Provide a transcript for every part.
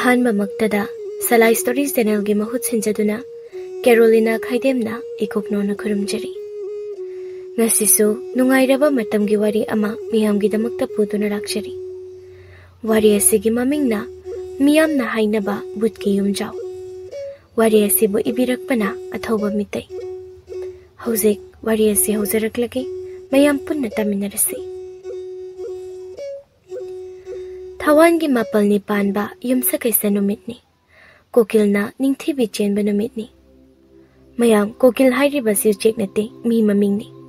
अहानबा मक्तदा सलाई stories channel की महूत सिंजदुना Carolina खाइदेमना इकोकनोना खुरुमजरी ngasisu nungairaba matamgi wari ama miyamgidamakta puduna rakshari wari asigi mamingna miyamna hainaba butki yumjaw wari asibu ibirakpana athoba mitai hauzik wari asi hauzaraklagi mayam punna taminarasi Thawangi mapalni panba yumsa kaisa numitni kokilna ningthibi chenba numitni mayam kokil hairiba sirchek nate mi mamingni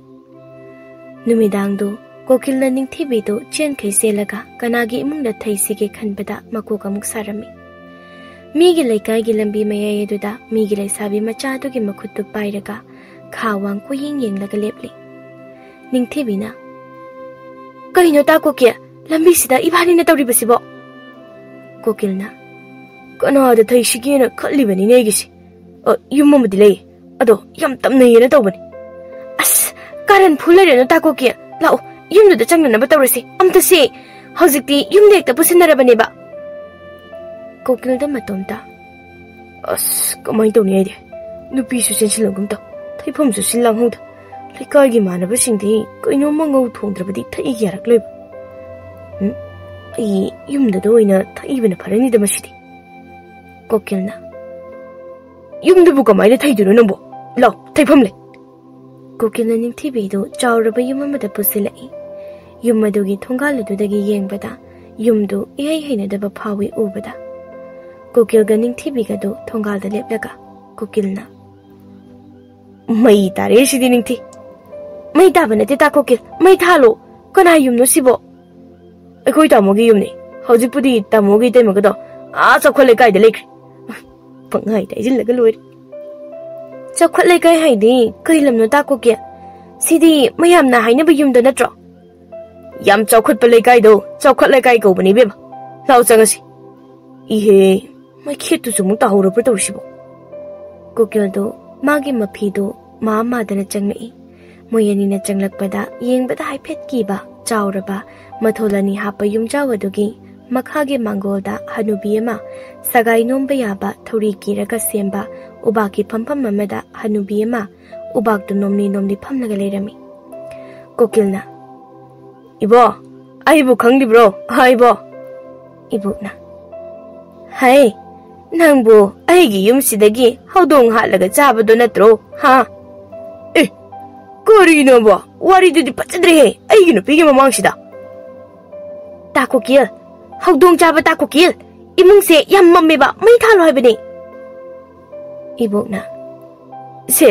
Numidangdu kokilna ningthibi do chen khaiselaga kanagi imungda thaisige khanbada makoka muksarami migi laikai gi lambi mayai duda migi laisabi macha du gi makhuttu pairaga khawang ko yeng laga lepli ningthibi na kaino ta kokya lambi sida ibani na tawri basibo kokilna kana da thaisige na khalli bani ne gi si yumma dilai ado yam tamna yena tawbani Karan phulare no tako kia lao yumdu da changna na batawrasi amta se hojikti yumde ekta pusinarabane ba kokil da matomta as kamai tawni ide nupi su sensilangum ta thaifam su silang hongda lekai gi manaba singdi kaino mangau thongdrabadi thai yarak leb ai yumda da oina thaibana pharani da masidi kokilna yumdu bu kamai da thaiduno nambo lao thaifam le Kokilna ningthibi do chawraba yumamada pusilai yumadugi thongaladudagi yengbada yumdu ihai hainadaba phawi ubada kokilga ningthibi ga do thongalda leplaga kokilna mai tare sidi ningthi mai tabana te ta kokil mai thalo kana yumno sibo ekoi tamogi yumni hojipudi tamogi temagado a chakhole kai de lekri pangai dai jillaga loi Chakwalai kai haidi kai lamno ta ko kya sidi mayam na haina ba yumda natro yam chakwat palai kai do chakwalai kai ko bani beba law changasi ihe mai khitu jumu ta horo per tawsibo ko kya do magi mafi do ma dana changnai moyani na changlakpada yengbada haiphet ki ba chawraba matholani hapa yumjawa dogi makhage mangolda hanubi ama sagai nomba yaba thori kiraga semba ubaki pampam mamada hanubi ama ubak du nomni phamlaga leirami kokilna ibo aibu khangdi bro haibo ibukna hai nangbu aigi yumsidagi haudong halaga chabado natro ha korino bo wari dudi pachadre he aigi no pigi mamangsida ta kokil Haudong chaba ta kokil imung se yam mamme ba mai thalo hai bani ibokna se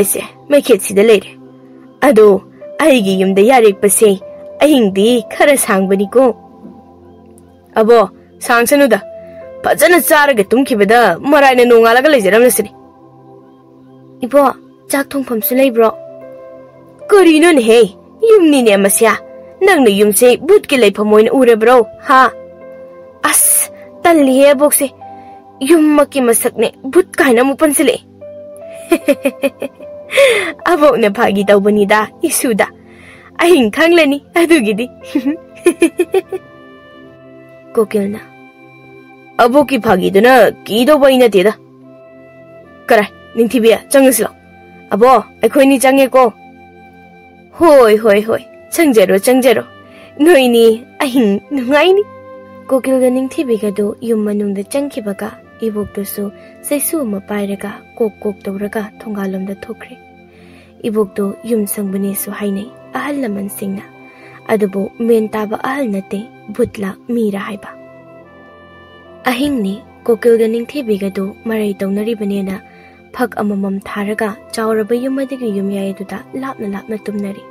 mai khet sida leire ado aigi yumda yarek pase ahingdi khara sangbani ko abo sangsanu da pajana charaga tumkhibada maraina nongalaga lejaram nasini ibo chak thongpham su leibro korino ne he yumni ne masya nangna yumse butki leipamoina ure bro ha As tali he bokse yumma ki masakne but kaina mu pansile abok na phagi tawbani da isuda ahin khanglani adugidi kokilna abok ki phagi duna ki do baina teda kara ningthibia changislo abo akhoi ni change ko hoi changjero noini ahin nungai ni Kokilga ningthibiga do yum manungda changkibaga ibokdosu saisu ma pairaga kok tawraga thongalomda thokre ibokdo yum sangbani su hainai ahal laman singna adubu men taba ahal nate butla mira haiba ahingni kokilga ningthibiga do marai tawnari banena phak amamam tharaga chawraba yumadigi yum yaiduda lapna tumnari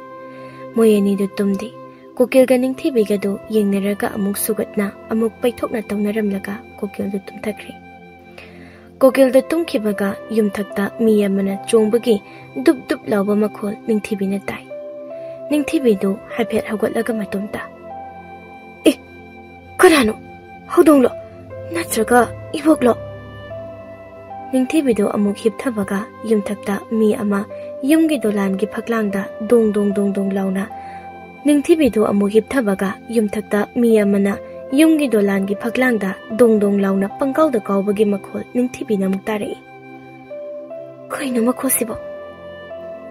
moyani do tumdi Kokilga ningthibiga do yengnaraga amuk sugatna amuk paithokna tawnaramlaga kokilda tumthakre kokilda tumkhibaga yumthakta mi amana chongbagi dup lawba makhol ningthibina tai ningthibi do haiphet hawgatlaga matomta karano hodonglo natraga iboklo ningthibi do amuk hipthabaga yumthakta mi ama yumgi dolangi phaklangda dong launa Ningthibi do amuk hipthabaga yumthakta mi amana ꯌꯨꯝꯒꯤ ꯗꯣꯂꯥꯟꯒꯤ ꯐꯛꯂꯥꯡꯗ ꯗꯣꯡ ꯗꯣꯡ ꯂꯥꯎꯅ ꯄꯪꯀꯥꯎꯗ ꯀꯥꯎꯕꯒꯤ ꯃꯈꯣꯜ ꯅꯤꯡꯊꯤꯕꯤꯅ ꯑꯃꯨꯛ ꯇꯥꯔꯛꯏ꯫ ꯀꯩꯅꯣ ꯃꯈꯣꯜꯁꯤꯕꯣ?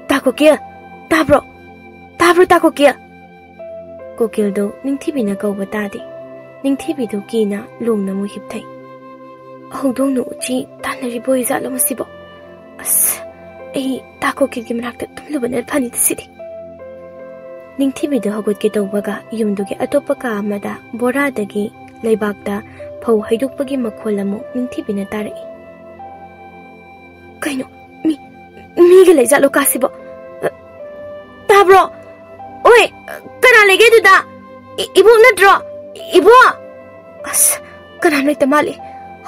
ꯇꯥ ꯀꯣꯀꯤꯜ, ꯇꯥꯕ꯭ꯔꯣ? ꯇꯥꯕ꯭ꯔꯣ ꯇꯥ ꯀꯣꯀꯤꯜ? ꯀꯣꯀꯤꯜꯗꯣ ꯅꯤꯡꯊꯤꯕꯤꯅ ꯀꯧꯕ ꯇꯥꯗꯦ꯫ ꯅꯤꯡꯊꯤꯕꯤꯗꯨ ꯀꯤꯅ ꯂꯣꯡꯅ ꯑꯃꯨꯛ ꯍꯤꯞꯊꯩ꯫ ꯍꯧꯗꯣꯡꯅ ꯎꯆꯤ ꯇꯥꯟꯅꯔꯤꯕ ꯑꯣꯏꯖꯥꯠꯂꯣ ꯃꯁꯤꯕꯣ? ꯑꯁ, ꯑꯩ ꯇꯥ ꯀꯣꯀꯤꯜꯒꯤ ꯃꯅꯥꯛꯇ ꯇꯨꯝꯂꯨꯕꯅ ꯐꯅꯤꯗ ꯁꯤꯗꯤ꯫ ꯅꯤꯡꯊꯤꯕꯤꯗꯨ ꯍꯧꯒꯠꯀꯦ ꯇꯧꯕꯒ ꯌꯨꯝꯗꯨꯒꯤ ꯑꯇꯣꯞꯄ ꯀꯥ ꯑꯃꯗ ꯕꯣꯔꯥꯗꯒꯤ ꯂꯩꯕꯥꯛꯇ ꯐꯧ ꯍꯩꯗꯣꯛꯄꯒꯤ ꯃꯈꯣꯜ ꯑꯃꯨꯛ ꯅꯤꯡꯊꯤꯕꯤꯅ ꯇꯥꯔꯛꯏ꯫ ꯀꯩꯅꯣ ꯃꯤꯒ ꯂꯩꯖꯥꯠꯂꯣ ꯀꯥꯁꯤꯕꯣ? ꯇꯥꯕ꯭ꯔꯣ? ꯑꯣꯏ, ꯀꯅꯥ ꯂꯩꯒꯦ ꯑꯗꯨꯗ? ꯏꯕꯣꯛ ꯅꯠꯇ꯭ꯔꯣ? ꯏꯕꯣꯛ! ꯑꯁ, ꯀꯅꯥꯝ ꯂꯩꯇ ꯃꯥꯜꯂꯤ꯫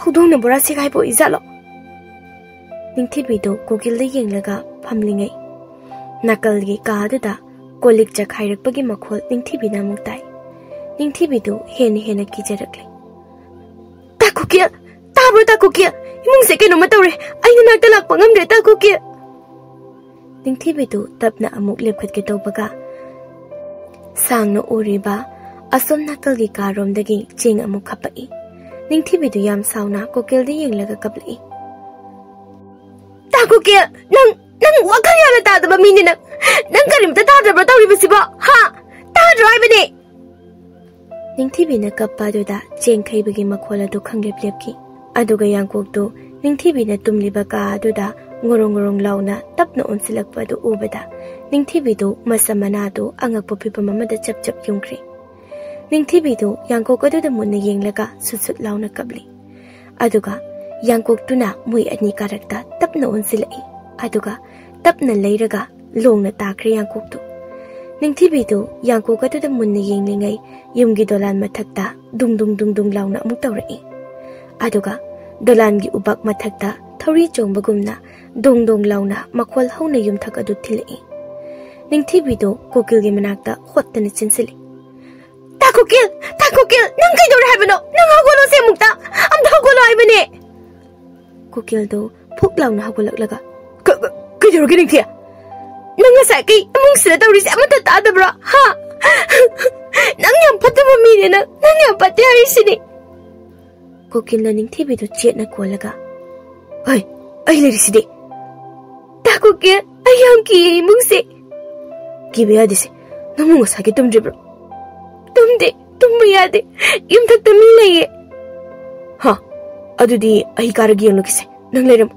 ꯍꯧꯗꯣꯡꯅ ꯕꯣꯔꯥ ꯁꯦꯒꯥꯏꯕ ꯑꯣꯏꯖꯥꯠꯂꯣ? ꯅꯤꯡꯊꯤꯕꯤꯗꯨ ꯀꯣꯀꯤꯜꯗ ꯌꯦꯡꯂꯒ ꯐꯝꯂꯤꯉꯩ ꯅꯥꯀꯜꯒꯤ ꯀꯥꯗꯨꯗ ꯀꯣꯜꯂꯤꯛ ꯆꯈꯥꯏꯔꯛꯄꯒꯤ ꯃꯈꯣꯜ ꯅꯤꯡꯊꯤꯕꯤꯅ ꯑꯃꯨꯛ ꯇꯥꯏ꯫ ꯅꯤꯡꯊꯤꯕꯤꯗꯨ ꯍꯦꯟꯅ ꯀꯤꯖꯔꯛꯂꯦ꯫ ꯇꯥ ꯀꯣꯀꯤꯜ! ꯇꯥꯕ꯭ꯔꯣ ꯇꯥ ꯀꯣꯀꯤꯜ? ꯏꯃꯨꯡꯁꯦ ꯀꯩꯅꯣꯝꯃ ꯇꯧꯔꯦ꯫ ꯑꯩ ꯅꯥꯛꯇ ꯂꯥꯛꯄ ꯉꯝꯗ꯭ꯔꯦ ꯇꯥ ꯀꯣꯀꯤꯜ꯫ ꯅꯤꯡꯊꯤꯕꯤꯗꯨ ꯇꯞꯅ ꯑꯃꯨꯛ ꯂꯦꯞꯈꯠꯀꯦ ꯇꯧꯕꯒ ꯁꯥꯡꯅ ꯎꯔꯤꯕ ꯑꯁꯣꯝ ꯅꯥꯀꯜꯒꯤ ꯀꯥꯔꯣꯝꯗꯒꯤ ꯆꯦꯡ ꯑꯃꯨꯛ ꯈꯞꯄꯛꯏ꯫ ꯅꯤꯡꯊꯤꯕꯤꯗꯨ ꯌꯥꯝ ꯁꯥꯎꯅ ꯀꯣꯀꯤꯜꯗ ꯌꯦꯡꯂꯒ ꯀꯞꯂꯛꯏ꯫ ꯇꯥ ꯀꯣꯀꯤꯜ, ꯅꯪ ꯋꯥꯈꯜ ꯌꯥꯝꯅ ꯇꯥꯗꯕ ꯃꯤꯅꯤ ꯅꯪ ꯀꯔꯤꯝꯇ ꯇꯥꯗ꯭ꯔꯕ꯭ꯔꯣ ꯇꯧꯔꯤꯕꯁꯤꯕꯣ? ꯍꯥ? ꯇꯥꯗ꯭ꯔꯣ ꯍꯥꯏꯕꯅꯦ? ꯅꯤꯡꯊꯤꯕꯤꯅ ꯀꯞꯄ ꯑꯗꯨꯗ ꯆꯦꯡ ꯈꯩꯕꯒꯤ ꯃꯈꯣꯜ ꯑꯗꯨ ꯈꯪꯂꯦꯞ ꯂꯦꯞꯈꯤ꯫ ꯑꯗꯨꯒ ꯌꯥꯡꯀꯣꯛꯇꯨ ꯅꯤꯡꯊꯤꯕꯤꯅ ꯇꯨꯝꯂꯤꯕ ꯀꯥ ꯑꯗꯨꯗ ꯉꯣꯔꯣꯡ ꯉꯣꯔꯣꯡ ꯂꯥꯎꯅ ꯇꯞꯅ ꯑꯣꯟꯁꯤꯜꯂꯛꯄ ꯑꯗꯨ ꯎꯕꯗ ꯅꯤꯡꯊꯤꯕꯤꯗꯨ ꯃꯁꯝ ꯃꯅꯥꯗꯨ ꯑꯉꯛꯄ ꯐꯤꯚꯝ ꯑꯃꯗ ꯆꯞ ꯌꯨꯡꯈ꯭ꯔꯦ꯫ ꯅꯤꯡꯊꯤꯕꯤꯗꯨ ꯌꯥꯡꯀꯣꯛ ꯑꯗꯨꯗ ꯃꯨꯟꯅ ꯌꯦꯡꯂꯒ ꯁꯨꯠ ꯂꯥꯎꯅ ꯀꯞꯂꯤ꯫ ꯑꯗꯨꯒ ꯌꯥꯡꯀꯣꯛꯇꯨꯅ ꯃꯣꯏ ꯑꯅꯤ ꯀꯥꯔꯛꯇ ꯇꯞꯅ ꯑꯣꯟꯁꯤꯜꯂꯛꯏ꯫ ꯑꯗꯨꯒ ꯇꯞꯅ ꯂꯩꯔꯒ ꯂꯣꯡꯅ ꯇꯥꯈ꯭ꯔꯦ ꯌꯥꯡꯀꯣꯛꯇꯨ꯫ ꯅꯤꯡꯊꯤꯕꯤꯗꯨ ꯌꯥꯡꯀꯣꯛ ꯑꯗꯨꯗ ꯃꯨꯟꯅ ꯌꯦꯡꯂꯤꯉꯩ ꯌꯨꯝꯒꯤ ꯗꯣꯂꯥꯟ ꯃꯊꯛꯇ ꯗꯨꯡ ꯗꯨꯡ ꯂꯥꯎꯅ ꯑꯃꯨꯛ ꯇꯧꯔꯛꯏ꯫ ꯑꯗꯨꯒ ꯗꯣꯂꯥꯟꯒꯤ ꯎꯕꯛ ꯃꯊꯛꯇ ꯊꯧꯔꯤ ꯆꯣꯡꯕꯒꯨꯝꯅ ꯗꯣꯡ ꯗꯣꯡ ꯂꯥꯎꯅ ꯃꯈꯣꯜ ꯍꯧꯅ ꯌꯨꯝꯊꯛ ꯑꯗꯨ ꯊꯤꯜꯂꯛꯏ꯫ ꯅꯤꯡꯊꯤꯕꯤꯗꯨ ꯀꯣꯀꯤꯜꯒꯤ ꯃꯅꯥꯛꯇ ꯍꯣꯠꯇꯅ ꯆꯦꯟꯁꯤꯜꯂꯤ꯫ ꯇꯥ ꯀꯣꯀꯤꯜ! ꯇꯥ ꯀꯣꯀꯤꯜ! ꯅꯪ ꯀꯩꯗꯧꯔꯦ ꯍꯥꯏꯕꯅꯣ? ꯅꯪ ꯍꯧꯒꯠꯂꯣꯁꯦ ꯑꯃꯨꯛꯇ! ꯑꯝꯇ ꯍꯧꯒꯠꯂꯣ ꯍꯥꯏꯕꯅꯦ! ꯀꯣꯀꯤꯜꯗꯨ ꯐꯨꯛ ꯂꯥꯎꯅ ꯍꯧꯒꯠꯂꯛꯂꯒ ꯀꯩꯗꯧꯔꯒꯦ ꯅꯤꯡꯊꯤ? ꯅꯪ ꯉꯁꯥꯏ ꯀꯩ ꯏꯃꯨꯡꯁꯤꯗ ꯇꯧꯔꯤꯁꯦ ꯑꯃꯠꯇ ꯇꯥꯗꯕ꯭ꯔꯣ? ꯍꯥ? ꯅꯪ ꯌꯥꯝ ꯐꯠꯇꯕ ꯃꯤꯅꯦ ꯅꯪ ꯌꯥꯝ ꯐꯠꯇꯦ ꯍꯥꯏꯔꯤꯁꯤꯅꯤ꯫ ꯀꯣꯀꯤꯜꯅ ꯅꯤꯡꯊꯤꯕꯤꯗꯨ ꯆꯦꯠꯅ ꯀꯣꯜꯂꯒ ꯑꯩ ꯂꯩꯔꯤꯁꯤꯗꯤ꯫ ꯇꯥ ꯀꯣꯀꯤꯜ, ꯑꯩ ꯌꯥꯝ ꯀꯤꯌꯦ ꯏꯃꯨꯡꯁꯦ꯫ ꯀꯤꯕ ꯌꯥꯗꯦꯁꯦ, ꯅꯪꯕꯨ ꯉꯁꯥꯏꯒꯤ ꯇꯨꯝꯗ꯭ꯔꯤꯕ꯭ꯔꯣ? ꯇꯨꯝꯗꯦ, ꯇꯨꯝꯕ ꯌꯥꯗꯦ, ꯌꯨꯝꯊꯛꯇ ꯃꯤ ꯂꯩꯌꯦ꯫ ꯍꯥ, ꯑꯗꯨꯗꯤ ꯑꯩ ꯀꯥꯔꯒ ꯌꯦꯡꯂꯨꯈꯤꯁꯦ, ꯅꯪ ꯂꯩꯔꯝꯃꯣ꯫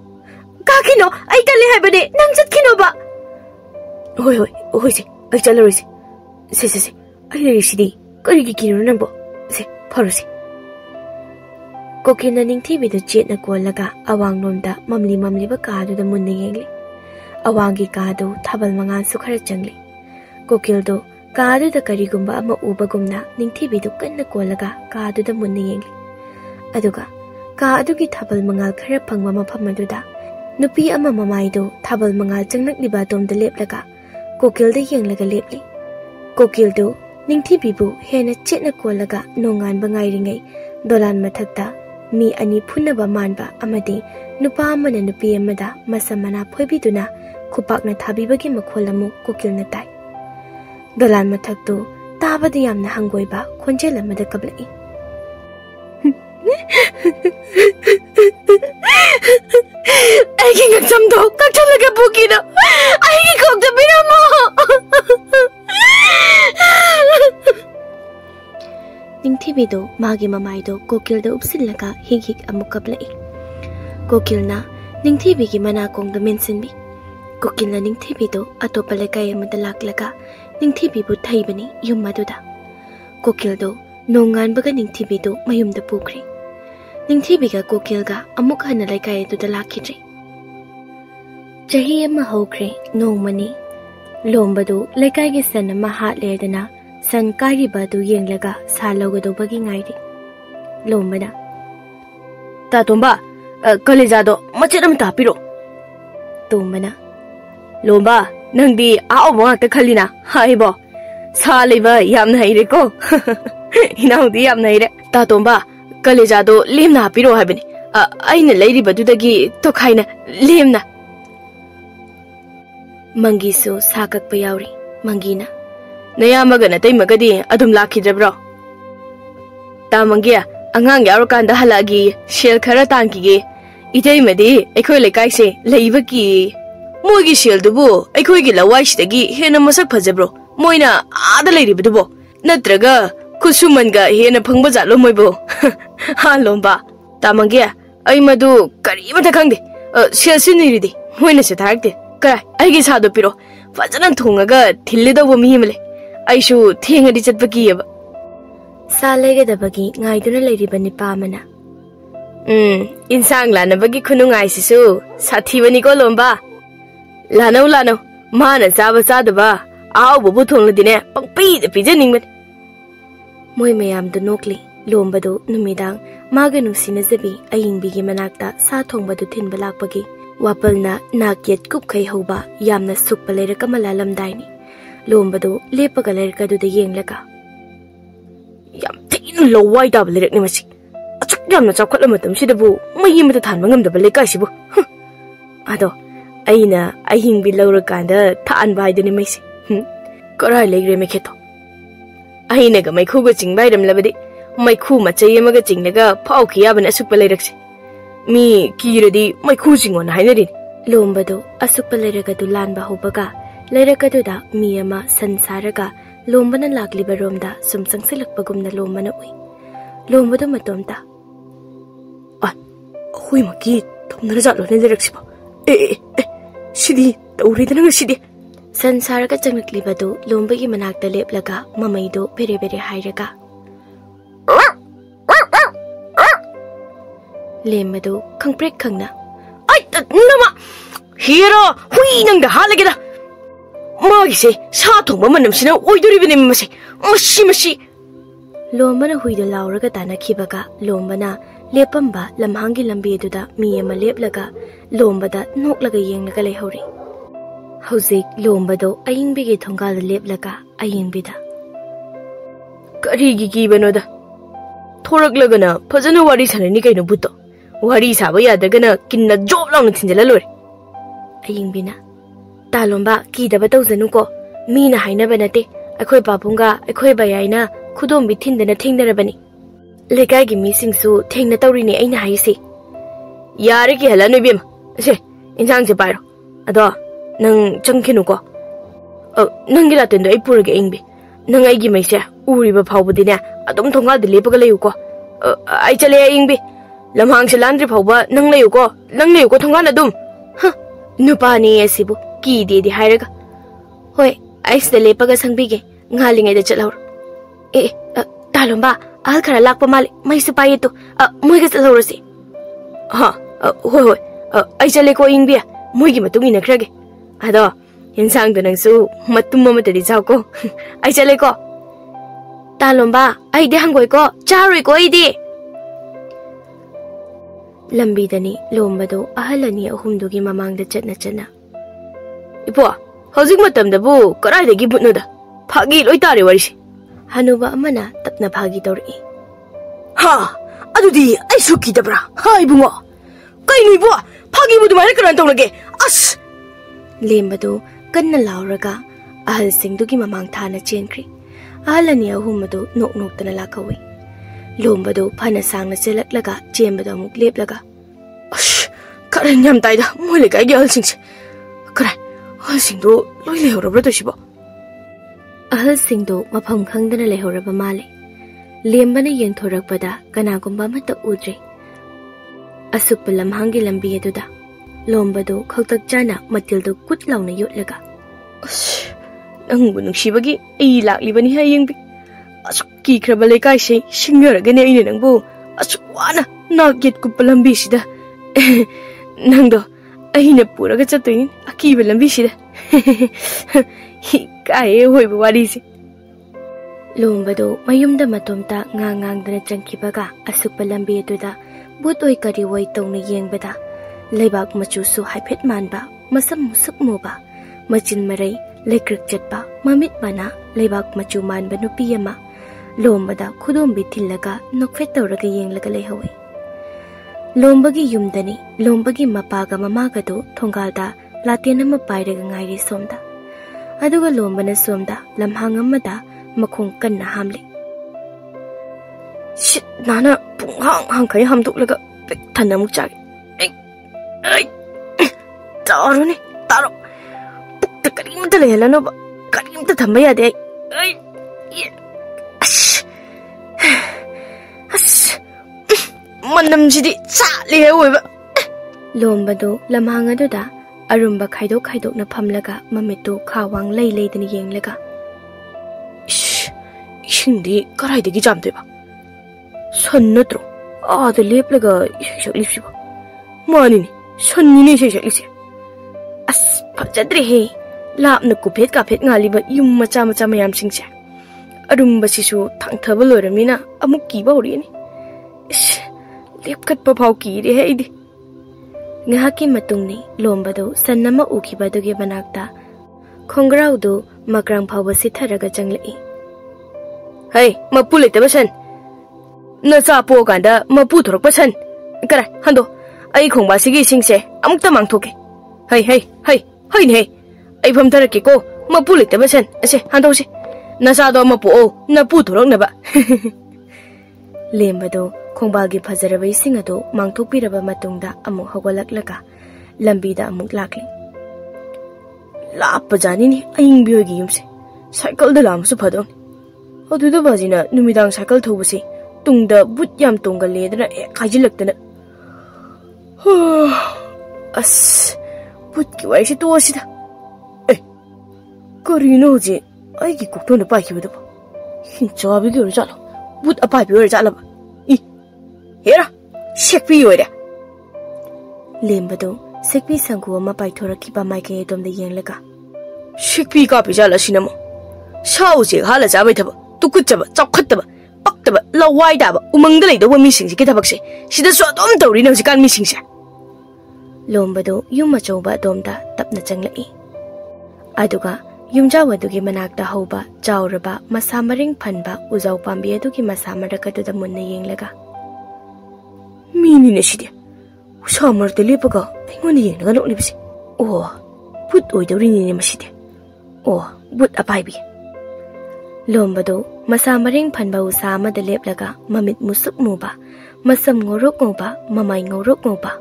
ꯀꯥꯈꯤꯅꯣ, ꯑꯩ ꯇꯜꯂꯦ ꯍꯥꯏꯕꯅꯦ, ꯅꯪ ꯆꯠꯈꯤꯅꯣꯕ꯫ ꯍꯣꯏꯁꯦ, ꯑꯩ ꯆꯠꯂꯔꯣꯏꯁꯦ꯫ ꯁꯦ, ꯑꯩ ꯂꯩꯔꯤꯁꯤꯗꯤ, ꯀꯔꯤꯒꯤ ꯀꯤꯔꯤꯅꯣ ꯅꯪꯕꯣ? ꯁꯦ, ꯐꯔꯨꯁꯦ꯫ ꯀꯣꯀꯤꯜꯅ ꯅꯤꯡꯊꯤꯕꯤꯗꯨ ꯆꯦꯠꯅ ꯀꯣꯜꯂꯒ ꯑꯋꯥꯡꯂꯣꯝꯗ ꯃꯝꯂꯤꯕ ꯀꯥꯗꯨꯗ ꯃꯨꯟꯅ ꯌꯦꯡꯂꯤ꯫ ꯑꯋꯥꯡꯒꯤ ꯀꯥꯗꯨ ꯊꯥꯕꯜ ꯃꯉꯥꯜꯁꯨ ꯈꯔ ꯆꯪꯂꯤ꯫ ꯀꯣꯀꯤꯜꯗꯨ ꯀꯥꯗꯨꯗ ꯀꯔꯤꯒꯨꯝꯕ ꯑꯃ ꯎꯕꯒꯨꯝꯅ ꯅꯤꯡꯊꯤꯕꯤꯗꯨ ꯀꯟꯅ ꯀꯣꯜꯂꯒ ꯀꯥꯗꯨꯗ ꯃꯨꯟꯅ ꯌꯦꯡꯂꯤ꯫ ꯑꯗꯨꯒ ꯀꯥ ꯑꯗꯨꯒꯤ ꯊꯥꯕꯜ ꯃꯉꯥꯜ ꯈꯔ ꯐꯪꯕ ꯃꯐꯝ ꯑꯗꯨꯗ ꯅꯨꯄꯤ ꯑꯃ ꯃꯃꯥꯏꯗꯨ ꯊꯥꯕꯜ ꯃꯉꯥꯜ ꯆꯪꯂꯛꯂꯤꯕ ꯑꯗꯣꯝꯗ ꯂꯦꯞꯂꯒ ꯀꯣꯀꯤꯜꯗ ꯌꯦꯡꯂꯒ ꯂꯦꯞꯂꯤ꯫ ꯀꯣꯀꯤꯜꯗꯨ ꯅꯤꯡꯊꯤꯕꯤꯕꯨ ꯍꯦꯟꯅ ꯆꯦꯠꯅ ꯀꯣꯜꯂꯒ ꯅꯣꯡꯉꯥꯟꯕ ꯉꯥꯏꯔꯤꯉꯩ ꯗꯣꯂꯥꯟ ꯃꯊꯛꯇ ꯃꯤ ꯑꯅꯤ ꯐꯨꯅꯕ ꯃꯥꯟꯕ ꯑꯃꯗꯤ ꯅꯨꯄꯥ ꯑꯃꯅ ꯅꯨꯄꯤ ꯑꯃꯗ ꯃꯁꯝ ꯃꯅꯥ ꯐꯣꯏꯕꯤꯗꯨꯅ ꯈꯨꯄꯥꯛꯅ ꯊꯥꯕꯤꯕꯒꯤ ꯃꯈꯣꯜ ꯑꯃꯨꯛ ꯀꯣꯀꯤꯜꯅ ꯇꯥꯏ꯫ ꯗꯣꯂꯥꯟ ꯃꯊꯛꯇꯨ ꯇꯥꯕꯗ ꯌꯥꯝꯅ ꯍꯪꯒꯣꯏꯕ ꯈꯣꯟꯖꯦꯜ ꯑꯃꯗ ꯀꯞꯂꯛꯏ꯫ ꯑꯩꯒꯤ ꯉꯛꯁꯝꯗꯣ ꯀꯛꯊꯠꯂꯒ ꯄꯨꯈꯤꯅꯣ, ꯑꯩꯒꯤ ꯀꯣꯛꯇ ꯄꯤꯔꯝꯃꯣ꯫ ꯅꯤꯡꯊꯤꯕꯤꯗꯨ ꯃꯥꯒꯤ ꯃꯃꯥꯏꯗꯣ ꯀꯣꯀꯤꯜꯗ ꯎꯞꯁꯤꯜꯂꯒ ꯍꯤꯛ ꯑꯃꯨꯛ ꯀꯞꯂꯛꯏ꯫ ꯀꯣꯀꯤꯜꯅ ꯅꯤꯡꯊꯤꯕꯤꯒꯤ ꯃꯅꯥꯀꯣꯡꯗ ꯃꯦꯟꯁꯤꯟꯕꯤ꯫ ꯀꯣꯀꯤꯜꯅ ꯅꯤꯡꯊꯤꯕꯤꯗꯨ ꯑꯇꯣꯞꯄ ꯂꯩꯀꯥꯏ ꯑꯃꯗ ꯂꯥꯛꯂꯒ ꯅꯤꯡꯊꯤꯕꯤꯕꯨ ꯊꯩꯕꯅꯤ ꯌꯨꯝ ꯑꯗꯨꯗ꯫ ꯀꯣꯀꯤꯜꯗꯨ ꯅꯣꯡꯉꯥꯟꯕꯒ ꯅꯤꯡꯊꯤꯕꯤꯗꯨ ꯃꯌꯨꯝꯗ ꯄꯨꯈ꯭ꯔꯦ꯫ ꯅꯤꯡꯊꯤꯕꯤꯒ ꯀꯣꯀꯤꯜꯒ ꯑꯃꯨꯛ ꯍꯟꯅ ꯂꯩꯀꯥꯏ ꯑꯗꯨꯗ ꯂꯥꯛꯈꯤꯗ꯭ꯔꯦ꯫ ꯆꯍꯤ ꯑꯃ ꯍꯧꯈ꯭ꯔꯦ꯫ ꯅꯣꯡꯃꯅꯤ ꯂꯣꯝꯕꯗꯨ ꯂꯩꯀꯥꯏꯒꯤ ꯁꯟ ꯑꯃ ꯍꯥꯠꯂꯦꯗꯅ ꯁꯟ ꯀꯥꯏꯔꯤꯕ ꯑꯗꯨ ꯌꯦꯡꯂꯒ ꯁꯥ ꯂꯧꯒꯗꯧꯕꯒꯤ ꯉꯥꯏꯔꯤ꯫ ꯂꯣꯝꯕꯅ, ꯇꯥꯇꯣꯝꯕ, ꯀꯂꯦꯖꯥꯗꯣ ꯃꯆꯦꯠ ꯑꯃ ꯇꯥꯞꯄꯤꯔꯣ꯫ ꯇꯣꯝꯕꯅ, ꯂꯣꯝꯕ, ꯅꯪꯗꯤ ꯑꯍꯥꯎꯕ ꯉꯥꯛꯇ ꯈꯜꯂꯤꯅ, ꯍꯥꯏꯕꯣ, ꯁꯥ ꯂꯩꯕ ꯌꯥꯝꯅ ꯍꯩꯔꯦꯀꯣ꯫ ꯏꯅꯥꯎꯗꯤ ꯌꯥꯝꯅ ꯍꯩꯔꯦ꯫ ꯇꯥꯇꯣꯝꯕ, ꯀꯂꯦꯖꯥꯗꯣ ꯂꯦꯝꯅ ꯍꯥꯞꯄꯤꯔꯣ ꯍꯥꯏꯕꯅꯤ, ꯑꯩꯅ ꯂꯩꯔꯤꯕꯗꯨꯗꯒꯤ ꯇꯣꯈꯥꯏꯅ ꯂꯦꯝꯅ꯫ ꯃꯪꯒꯤꯁꯨ ꯁꯥ ꯀꯛꯄ ꯌꯥꯎꯔꯤ꯫ ꯃꯪꯒꯤꯅ, ꯅꯌꯥꯝꯕꯒ ꯅꯇꯩꯃꯒꯗꯤ ꯑꯗꯨꯝ ꯂꯥꯛꯈꯤꯗ꯭ꯔꯕ꯭ꯔꯣ? तामंगे अंगांग यारकांदा हलागी शेल खरा तांकीगे इतैमदी अखोय लेकाइसे लेइबकी मोगी शेल दुबो अखोयगी लवाइसिदगी हेना मसक फजब्रो मोइना आदा लेरिबदुबो नत्रगा खुसुमनगा हेना फंगबा जालो मोइबो हा लोंबा तामंगे आई मदु करीमता खंगदे शेल सिनिरिदि मोइना से थारकदे करा आइगी सादो पिरो फजना थोंगागा थिल्लेदबो मिहिमले आइसु थेंगदि चटबकीयबा सालेगदबगी ngaiduna leiriba nipa amana insang lanabagi khunungaisisu sathibani ko lomba lanau mana chaba chadaba aw bu thongladine pangpi de pijaningmen moi mayam du nokli lombadu numidang maga nusina jabi ayingbigi manakta sa thongbadu thinba lakpagi wapalna nakyet kup khai hoba yamna sukpa leira kamala lamdaini lombadu lepaga leirka du de yenglaga yam tin lo wai da blerek ni masi achuk yam na chakhat lamatam sidabu mai mata thanba ngam da bale kai sibu ado aina ahing bi lawra kanda than bai de ni mai si korai legre me kheto aina ga mai khu ga ching bai ram labadi mai khu ma chai ma ga ching daga phau khiya ban asuk pa lerak si mi kiradi mai khu jing on haina ri lombado asuk pa leraga du lan ba hobaga leraka du da mi ama sansaraga lombana lakli baromda sumsang silakpagumna lombana ui lombado matomta hui maki thomna jalo ne leraksiba sidi tawri dana sidi sansaraga changnakli badu lombagi manakta leplaga mamaido bere bere hairaga lemado khangprek khangna ai nama hero hui nang da halagida मागिसे सा थोंबा मनमसिना ओइदोरिबने मसे मसी लोमबना हुइदो लाउरगा तानाखिबगा लोमबना लेपंबा लमहांगी लंबी दुदा मी अमा लेपलगा लोमबदा नोकलगा येंगलगा लेहौरी हौजिक लोमबदो अयिंबिगे थोंगाल लेपलगा अयिंबिदा करिगी कीबनोदा थोरकलगना फजना वारी साननी canoe बुतो वारी साबा यादगना किन्ना जोब लाउन थिंजला लोरे अयिंबिना तालोंबा कीदबा तौजनुको मीना हाइनबा नते अखोय पापुंगा अखोय बयाइना खुदोंबि थिंदना थेंगनरबनी लेकाइगी मीसिंगसु थेंगना तौरिने अइना हाइसे यारे की हला नोबेम असे इंजांग से पाइरो अदो नंग चंखिनुको नंगी लातेंदो अइ पुरगे इंबि नंग अइगी मैसे उरिबा फावबदिने अदुम थोंगा दि लेपगा लेयुको अइ चले इंबि लमहांग से लांद्रि फावबा नंग लेयुको थोंगा नदुम नुपानी एसिबु की दे हायरगा होय आइसदा लेपगा संबिगे ngalingay da chalawr talomba al khara lakpa mali mai su paye to moi ga chalawr si ha hoi ai chale ko ingbia moi gi matung ina khrage ado insang da nang su matum ma tadi jaw ko ai chale ko talomba ai de hangoi ko charoi ko ai di lambi dani lomba do ahalani ahumdu gi mamang da chatna ipo hojik matam da bu karai da gi butno da Phagi लोई तारे वरिसे हनुबा अमना तपना फागी तौरई हा अदुदी आई सुकी दब्रा हाय बुंगो कइनुइबो फागी बुदु मारे करन तौरगे अस लेमबदो कन्ना लावरगा अहल सिंगदुगी ममांग थाना चेनख्री अहलनी अहुमदो नोक नोकतना लाखवई लोमबदो फना सांगना चेलकलगा चेमबदो अमुक लेपलगा अस करन याम ताइदा मोले काइगे अहल सिंगसे कराय अहल सिंगदो लोई लेहरब्रा तसिबो अहल सिंगदो मफम खंगदना लेहरब माले लेमबना येंथोरकपदा कनागुंबा मत उद्रे असुप लमहांगी लंबी अदुदा लोमबदो खौतक जाना मतिलदो कुट लाउना योटलगा नंगबु नुंसिबगी ए लाक्लिबनी हायेंबि असुक कीख्रबा लेकाइसे सिंगरगने अइने नंगबु असुक वाना नागेट कुप लंबी सिदा नंगदो अइने पुरगा चतोइन अकीबा लंबी सिदा काहे होइबो वारीसे लोमबदो मयुमदा मतोमता ngang चंखिबगा असुप लंबी अदुदा बुतोय करी वoi तौना येंगबदा लेबाक मचुसु हाइफेट मानबा मसम मुसुक मोबा मचिन मरै लेक्रक चटबा ममित बना लेबाक मचु मानबा नुपी अमा लोमबदा खुदोंबि थिल्लगा नोकफेट तौरगा येंगलगा लेहवई लोमबगी युमदनी लोमबगी मपागा ममागदो थोंगालदा लातेन अमा पाइरगा ngairi somda अदुगा लोमबना सोमदा लमहांग अमदा मखोंग कन्ना हामले शिट नाना पुंहांग हांखै हमदोक्लगा पिक थन्ना मुक चागे तारोने तारो पुक्ता करीमता लेहलनोबा करीमता थंबा यादे मनमसिदि चाले होइबा लोमबदो लमहांग अदुदा अरुम्बा खाइदोक खाइदोकना फमलगा ममितु खावांग लई लईदनी येंगलगा इसिंदी कराइदगी जामदेबा सन नत्रो आदा लेपलगा इसे सकलिसिबा मानिनी सन्निने इसे सकलिसे अस फजद्रे हे लापना कुफेट काफेट ngaलिबा युम मचा मचा मयाम सिंगसे अरुम्बसिसु थांथबा लोरमिना अमुक कीबा होरिनी लेपकटपा फाव कीरे हे इदि ngahaki matungni lombado sannama ukhibadugi banakta khongraudu makrang phawba sitharaga changlai hey mapu letaba san na cha po ganda mapu thorok pasan kara hando ai khongba sigi singse amukta mangthoke hey hey hey hey ne ai pham tharake ko mapu letaba san ase hando se na sa do mapu o na pu thorok na ba lembado khongbagi phajarabai sing ado mangthokpiraba matungda amuk hogalaklaga lambida amuk lakli lappa jani ni aing biogi yumse cycle da lamsu phadong aduda bajina numidang cycle thobasi tungda but yam tonga ledna khajilaktana as but ki waisi to asida karino je ai ki kokto na pa hiwda hin chabi gi jalo but apa bi or jala Hera, sekpi yoida. Lembado, sekpi sangku ama paithora kipa maike dom de yenglaga. Sekpi ka pijala sinamo. Shao je hala jabai thaba, tukutchaba, chakhattaba, paktaba, lawai daba, umangda leida wa mising se kitabakse. Sida so dom tawri nang sikan mising se. Lombado, yuma chawba domda tapna changlai. Aduga, yumja wadugi manakta hoba, jawraba, masamaring phanba, uzaw pambi adugi masamaraka da munna yenglaga. Mini nashidi. Samar de lepaga, ingoni yenga no libsi. Oh, put oidorini ni masidi. Oh, but apaibi. Lombado, masamaring phanba usama de leplaga, mamit musuk moba, masam ngorok ngoba, mamay ngorok ngoba.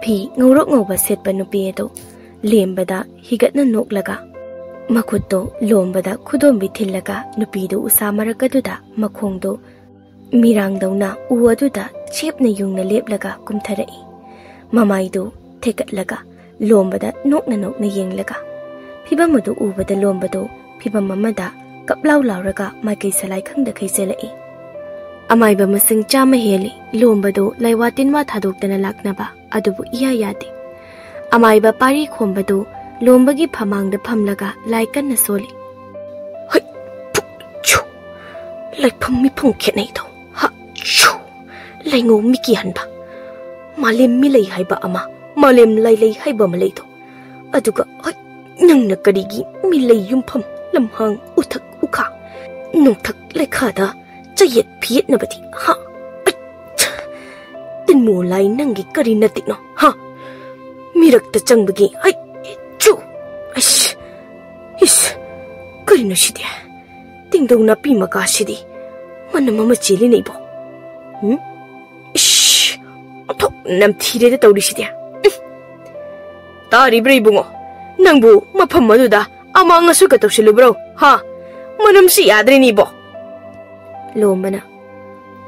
Pi ngorok ngoba set panupi edo. Lembada, higat na noklaga. Makuto, lombada, kudombi tilaga, nupido usamaraga duda, makongdo. Mirang daw na uwaduda chip na yung naliplaga kumtarai. Mamaydo tekatlaga lombada nok na yenglaga. Piba mo do ubada lombado piba mamada kaplaw lauraga may kay salay kang da kay salai. Amay ba masing chama heli lombado laywatin mathadok na lakna ba adubo iyayati. Amay ba pari khombado lombagi phamang da phamlaga laykan na soli. Hay puk chu lay phammi phongkhet na ito. Choo, lai ngô miki hanba. Malim milay haiba ama, malim lai haiba malay to. Aduga, ay, nang nakarigi milay yumpam lamhang utak uka. Nung tak lai kada, chayet piyet na bati, ha? Ay, tin mo lai nangi karinatik no, ha? Mirak ta chang bagi, ay, choo, ay, is, karino shidi. Tingdong na pimaka shidi. Manamama chili na ibo. Shh! Ito, namtire da tawrisidia. Tari bray bungo. Nangbu, mapamado da. Ama nga sukataw sila bro. Ha? Manam si adre ni bo. Lomba na.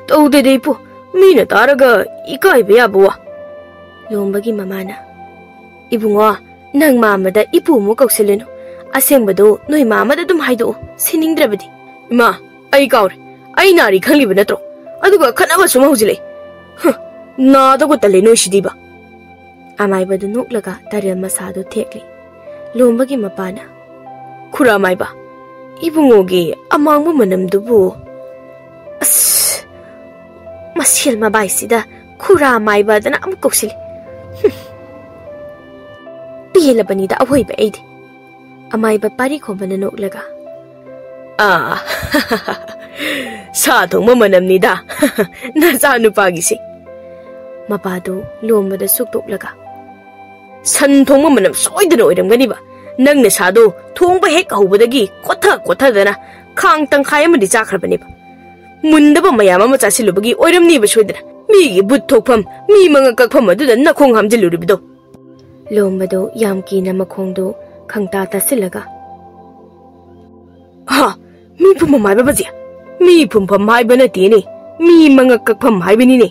Tawde day po. Mina taraga, ikay baya buwa. Lomba gi mama na. Ibungo, nang mama da ipu mo kausilino. Aseng bado, noy mama da dumhaydo. Sining drabadi. Ma, ay kaur. Ay nari kang liba na tro. Aduga kanaba sumahuzile. Nada ko tali no shidiba. Amay ba dunok laga taril masado tekli. Lomba gi mapana. Kura amay ba? Ibungogi amang mo manam dubu. As masil mabay sida. Kura amay ba dana amukoksili. Pihila ba nida awoy ba aidi? Amay ba pari ko ba nanok laga? Ah, sa thong mamanam nida. Nasa ano pagisi? Mapado lomba da suktok laga. San thong mamanam soy da oiram gani ba? Nang nasado thong ba hek hubadagi kotha dana khang tang khaya madi chakhar bani ba. मुंदब मयाम अमा चासिलुबगी ओइरमनीबा सोइदना मीगी बुत थोकफम मी मंगा ककफम अदुदा नखोंग हमजिलुरिबदो लोमबदो याम कीना मखोंदो खंगता तासिलगा हा मी फुम माइबा बजिया मी फुमफम हाइबा नतेने मी मंगा ककफम हाइबनिने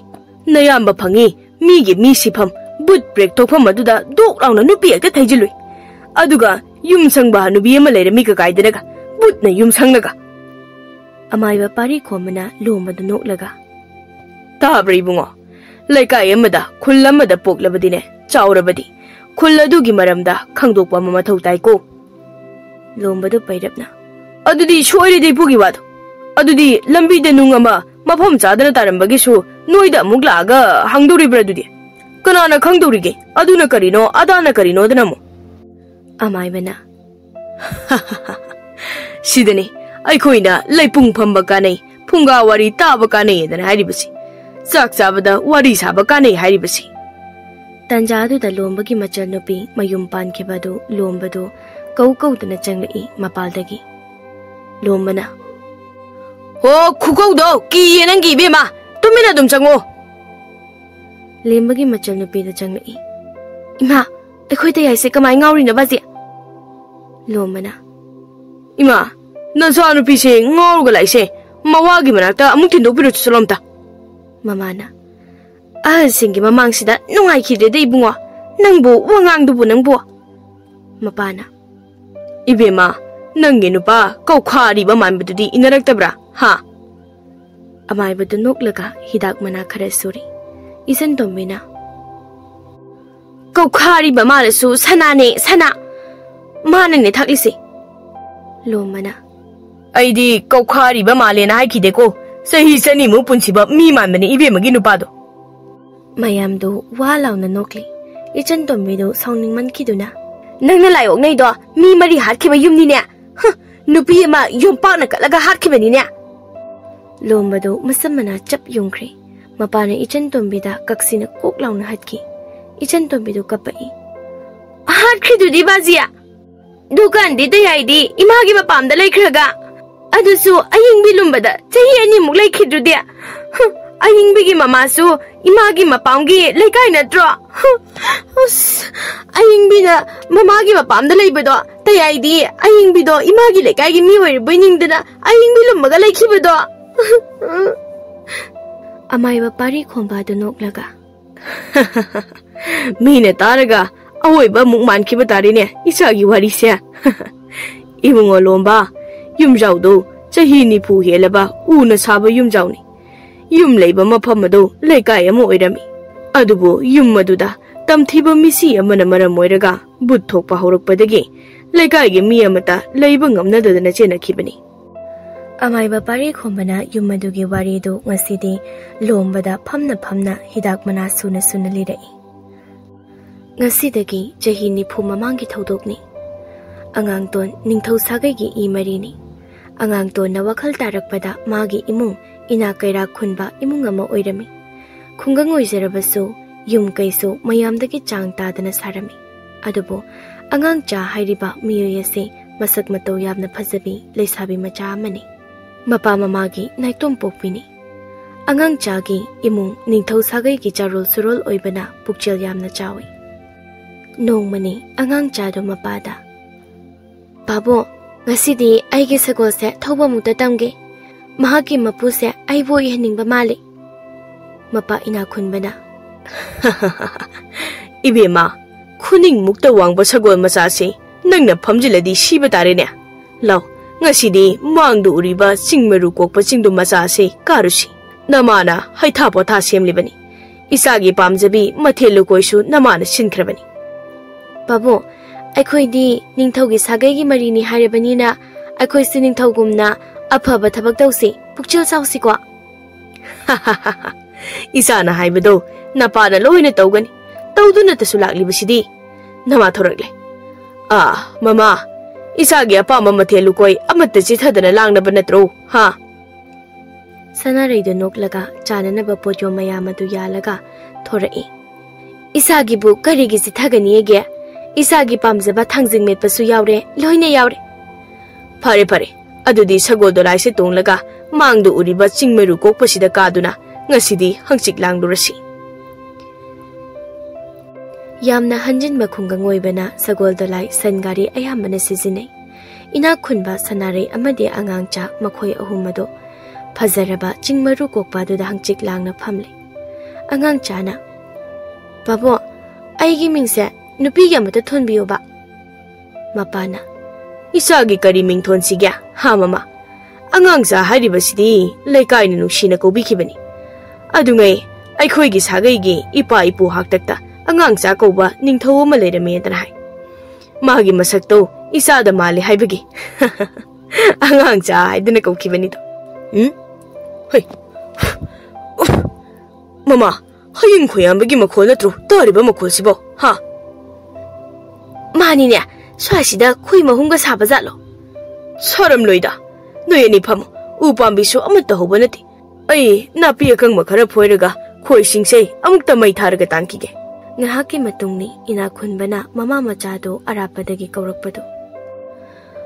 नयाम fungi मीगी मी सिफम बुत break थोकफम अदुदा दोक लाउना नुपी एकता थैजिलुइ अदुगा yum संगबा नुबी अमा Laramie का काइदनगा बुतना युम संगनगा अमाइबा पारी खोमना लोमबदो नोकलगा ताब्री बुंगो लैकाय अमदा खुल अमदा पोकलबदिने चाउरबदी खुल अदुगी मरमदा खंगदोकपा मथौ ताइको लोमबदो पैरपना अदुदी सोइरेदि पुगी वादो अदुदी लंबीदे नुंग अमा मफम चादना तारंबगीसु नोइदा अमुक लागा हंगदोरिब्रा दुदी कनाना खंगदोरिगे अदुना करिनो अदाना करिनो दनमो अमाइबना सिदनी अखोइना लैपुंग फंबा कानै फुंगा वारी ताबा कानै दना हारिबसी चाक चाबदा वारी साबा कानै हारिबसी तंजादुदा लोमबगी मचल नुपी मयुम पानखेबदो लोमबदो कौ कौदना चंगलई मपालदगी लोमबना हो खुकौदो किये नंगी बेमा तुमिना दुम चंगो लेमबगी मचल नुपीदा चंगलई इमा अखोइदा याइसे कमाई ngawri na baje लोमबना इमा नसा नुपीसे ngawruga laise mawagi manakta amuk thindokpiru chulomta mamana ahsingi mamangsida nungai khidede ibungo nangbu wangang dubu nangbu mapana ibema nangi nupa kau khari ba manbududi inaraktabra ha amai badu noklaga hidak mana khare suri isan tombina kau khari ba malasu sanane sana mana ne thaklise lomana aidi kau khari ba male na haikide ko sahi sani mu punsiba mi manbani ibemagi nupado mayamdo walauna nokli ichan tombido sounding man kiduna nangna layok nei do mi mari hatkiba yumni ne nupi ma yompa na kalaga hatkiba ni ne lombado masamana chap yungkhri mapana ichan tombida kaksina kok launa hatki ichan tombido kapai hatki dudi bazia dukan di tayai imagi mapamda laikhraga adusu aying bilumbada chahi ani muk laikhidudia aying bigi mamasu imagi mapamgi laikai natro aying bina mamagi mapamda laibado tayai di aying bido imagi laikai gi mi wai boiningdana aying bilumbaga laikhibado amai ba pari khomba do noklaga mine taraga awoi ba muk man khiba tarine isagi wari se ibungo lomba yumjaudo chahi ni phu helaba una saba yumjauni yum leiba mafamado leikai ama oirami adubo yum maduda tamthiba misi amana maram oiraga but thokpa horakpadagi leikai gi mi amata leiba ngamna dadana chena khibani amai ba pari khombana yum madugi wari do ngasidi lombada phamna hidak mana suna suna lirai ngasidagi chahi ni phu mamangi thodokni angang ton ningthau sagai gi I marini angang ton na wakhal tarakpada magi imung ina kaira khunba imung ama oirami khungang oizerabasu yum kaisu mayamdagi chang tadana sarami adubo angang cha hairiba miyoyase masak mato yamna phajabi leisabi macha amani mapa mamagi naitom pokpini angang cha gi imung ningthau sagai gi charol surol oibana pukchel yamna chawi nongmani angang cha do mapada Babo, ngasidi aige sagol se thoba muta tamge mahaki mapu se aibo ihaning ba mali mapa ina khunbana ibema khuning mukta wangba sagol macha se nangna phamjiladi siba tare ne law ngasidi mangdu uriba singmeru kokpa singdu macha se karusi namana haitha potha semlibani isagi pamjabi mathelu koisu namana sinkrabani Babo अखोइदी निंथौगी सागैगी मरीनी हारेबनीना अखोइसि निंथौगुमना अफबा थबक तौसी पुक्चल साउसिको इसाना हाइबदो नपाना लोइना तौगनी तौदुना तसु लाक्लिबसिदी नमा थोरकले mama इसागी अपामा मथेलु कोई अमत्त चिथदना लांगनब नत्रो हा सनारैदो नोकलगा चाननबा Pozzo मयामदु यालगा थोरई इसागी बु करिगी चिथगनिएगे Isagi pamjaba thangjing metpasu yaure loine yaure Phare phare adudi sagodo laise tonglaga मांगदो उरिबा चिंगमरु कोकपसिदा कादुना ngasi hangchik langdurasi yamna hanjinba khungang oibana sagol dolai sangari ayamana sizine ina khunba sanare amade angangcha makhoi ahumado phajaraba chingmaru kokpa du da hangchik langna phamle angangcha na babo aigi mingse nupi gi amata thonbiyo ba mapana isagi kari ming thonsigya ha mama angangcha haribasidi leikai ni nushina kobikibani adungai aikhoigi sagai ipa ipu haktakta angangcha koba ningthau ma leirame drai magi masakto isada mali haibagi angangcha haiduna kokibani to hoi mama haying khoyambagi makhol natru tariba makhol sibo ha mani ne swasida khoi mahunga saba jalo soram loida noyani pham upambi so amata hobanati ai napi akang makhara phoiraga khoi singsei amukta mai tharaga tankige ngahaki matungni ina khunbana mama macha do arapadagi kaurakpado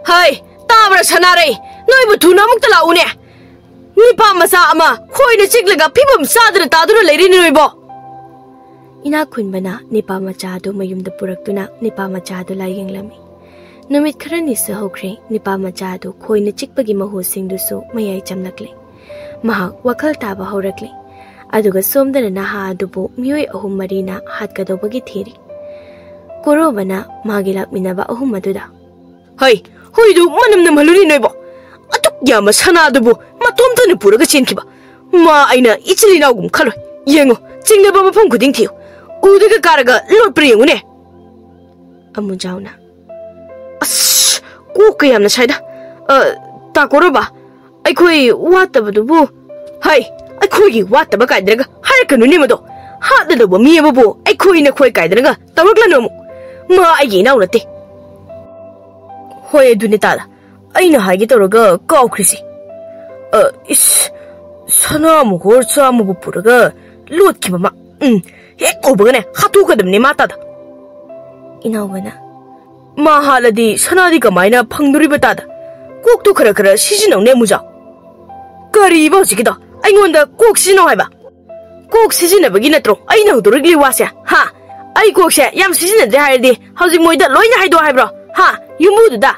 hai tabra sanare noibu thuna amukta laune nipa masa ama khoina chiglaga phibam sadra tadura leirini noibo ina khunbana nipa macha do mayumda puraktuna nipa macha do layenglami numit kharani se hokre nipa macha do khoina chikpagi mahu singdusu mayai chamlakle mahak wakal taba horakle aduga somdana naha adubu miyoi ahum marina hatkadobagi thiri korobana magi lakminaba ahum aduda hai hoidu manam namhaluni noibo atuk yama sana adubu matomtana puraga chenkiba ma aina ichilinaugum khaloi yengo chingnaba mafam khuding thiyo udaga karaga lotpre yengune amujauna as ko kayamna saida ta koroba aikoi watabadubu hai aikoi wataba kaidраga harakanu nimado hadadabo miyababo aikoi na khoi kaidраga tawraklanu ma aigi naw nate hoye duni tada aina hagi tawraga kawkrisi is sana mu gorcha mu puraga lotkiba ma hek obagane hatukadamni matada inawbana ma haladi sanadi kamaina phangduriba tada koktu khara khara sijinaune muja kari ba jikida aingonda kok sijino haiba kok sijinabagi natro aina hudurigli wase ha ai kokse yam sijinadre haidi hauji moida loina haido haibro ha yumududa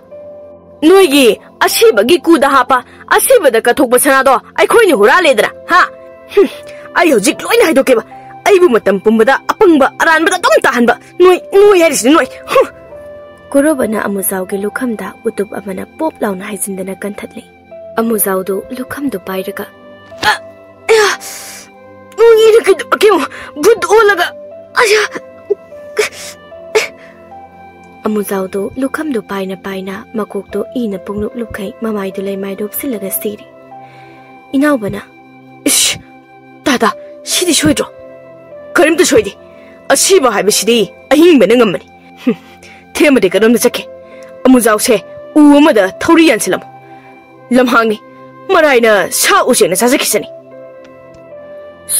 noigi asibagi kuda hapa asibada kathokba sanado ai khoini huraledra ha ai hojik loina haido keba aibu matam pumbada apangba aranbada dom tahanba noi haris noi korobana amuzauge lukhamda utup amana pop launa haizindana kanthatli amuzaudo lukhamdu pairaga iri kyo bud olaga aya amuzaudo lukhamdu paina makokto ina punglup lupkai mamaidu leimai dopsilaga siri inaubana ish tada sidi shoidro karimta shoidi asiba haiba sidi ahingbana ngamani themade karam na chake amuzau se u amada thori yansilam lamhangni maraina sa usena sajakisani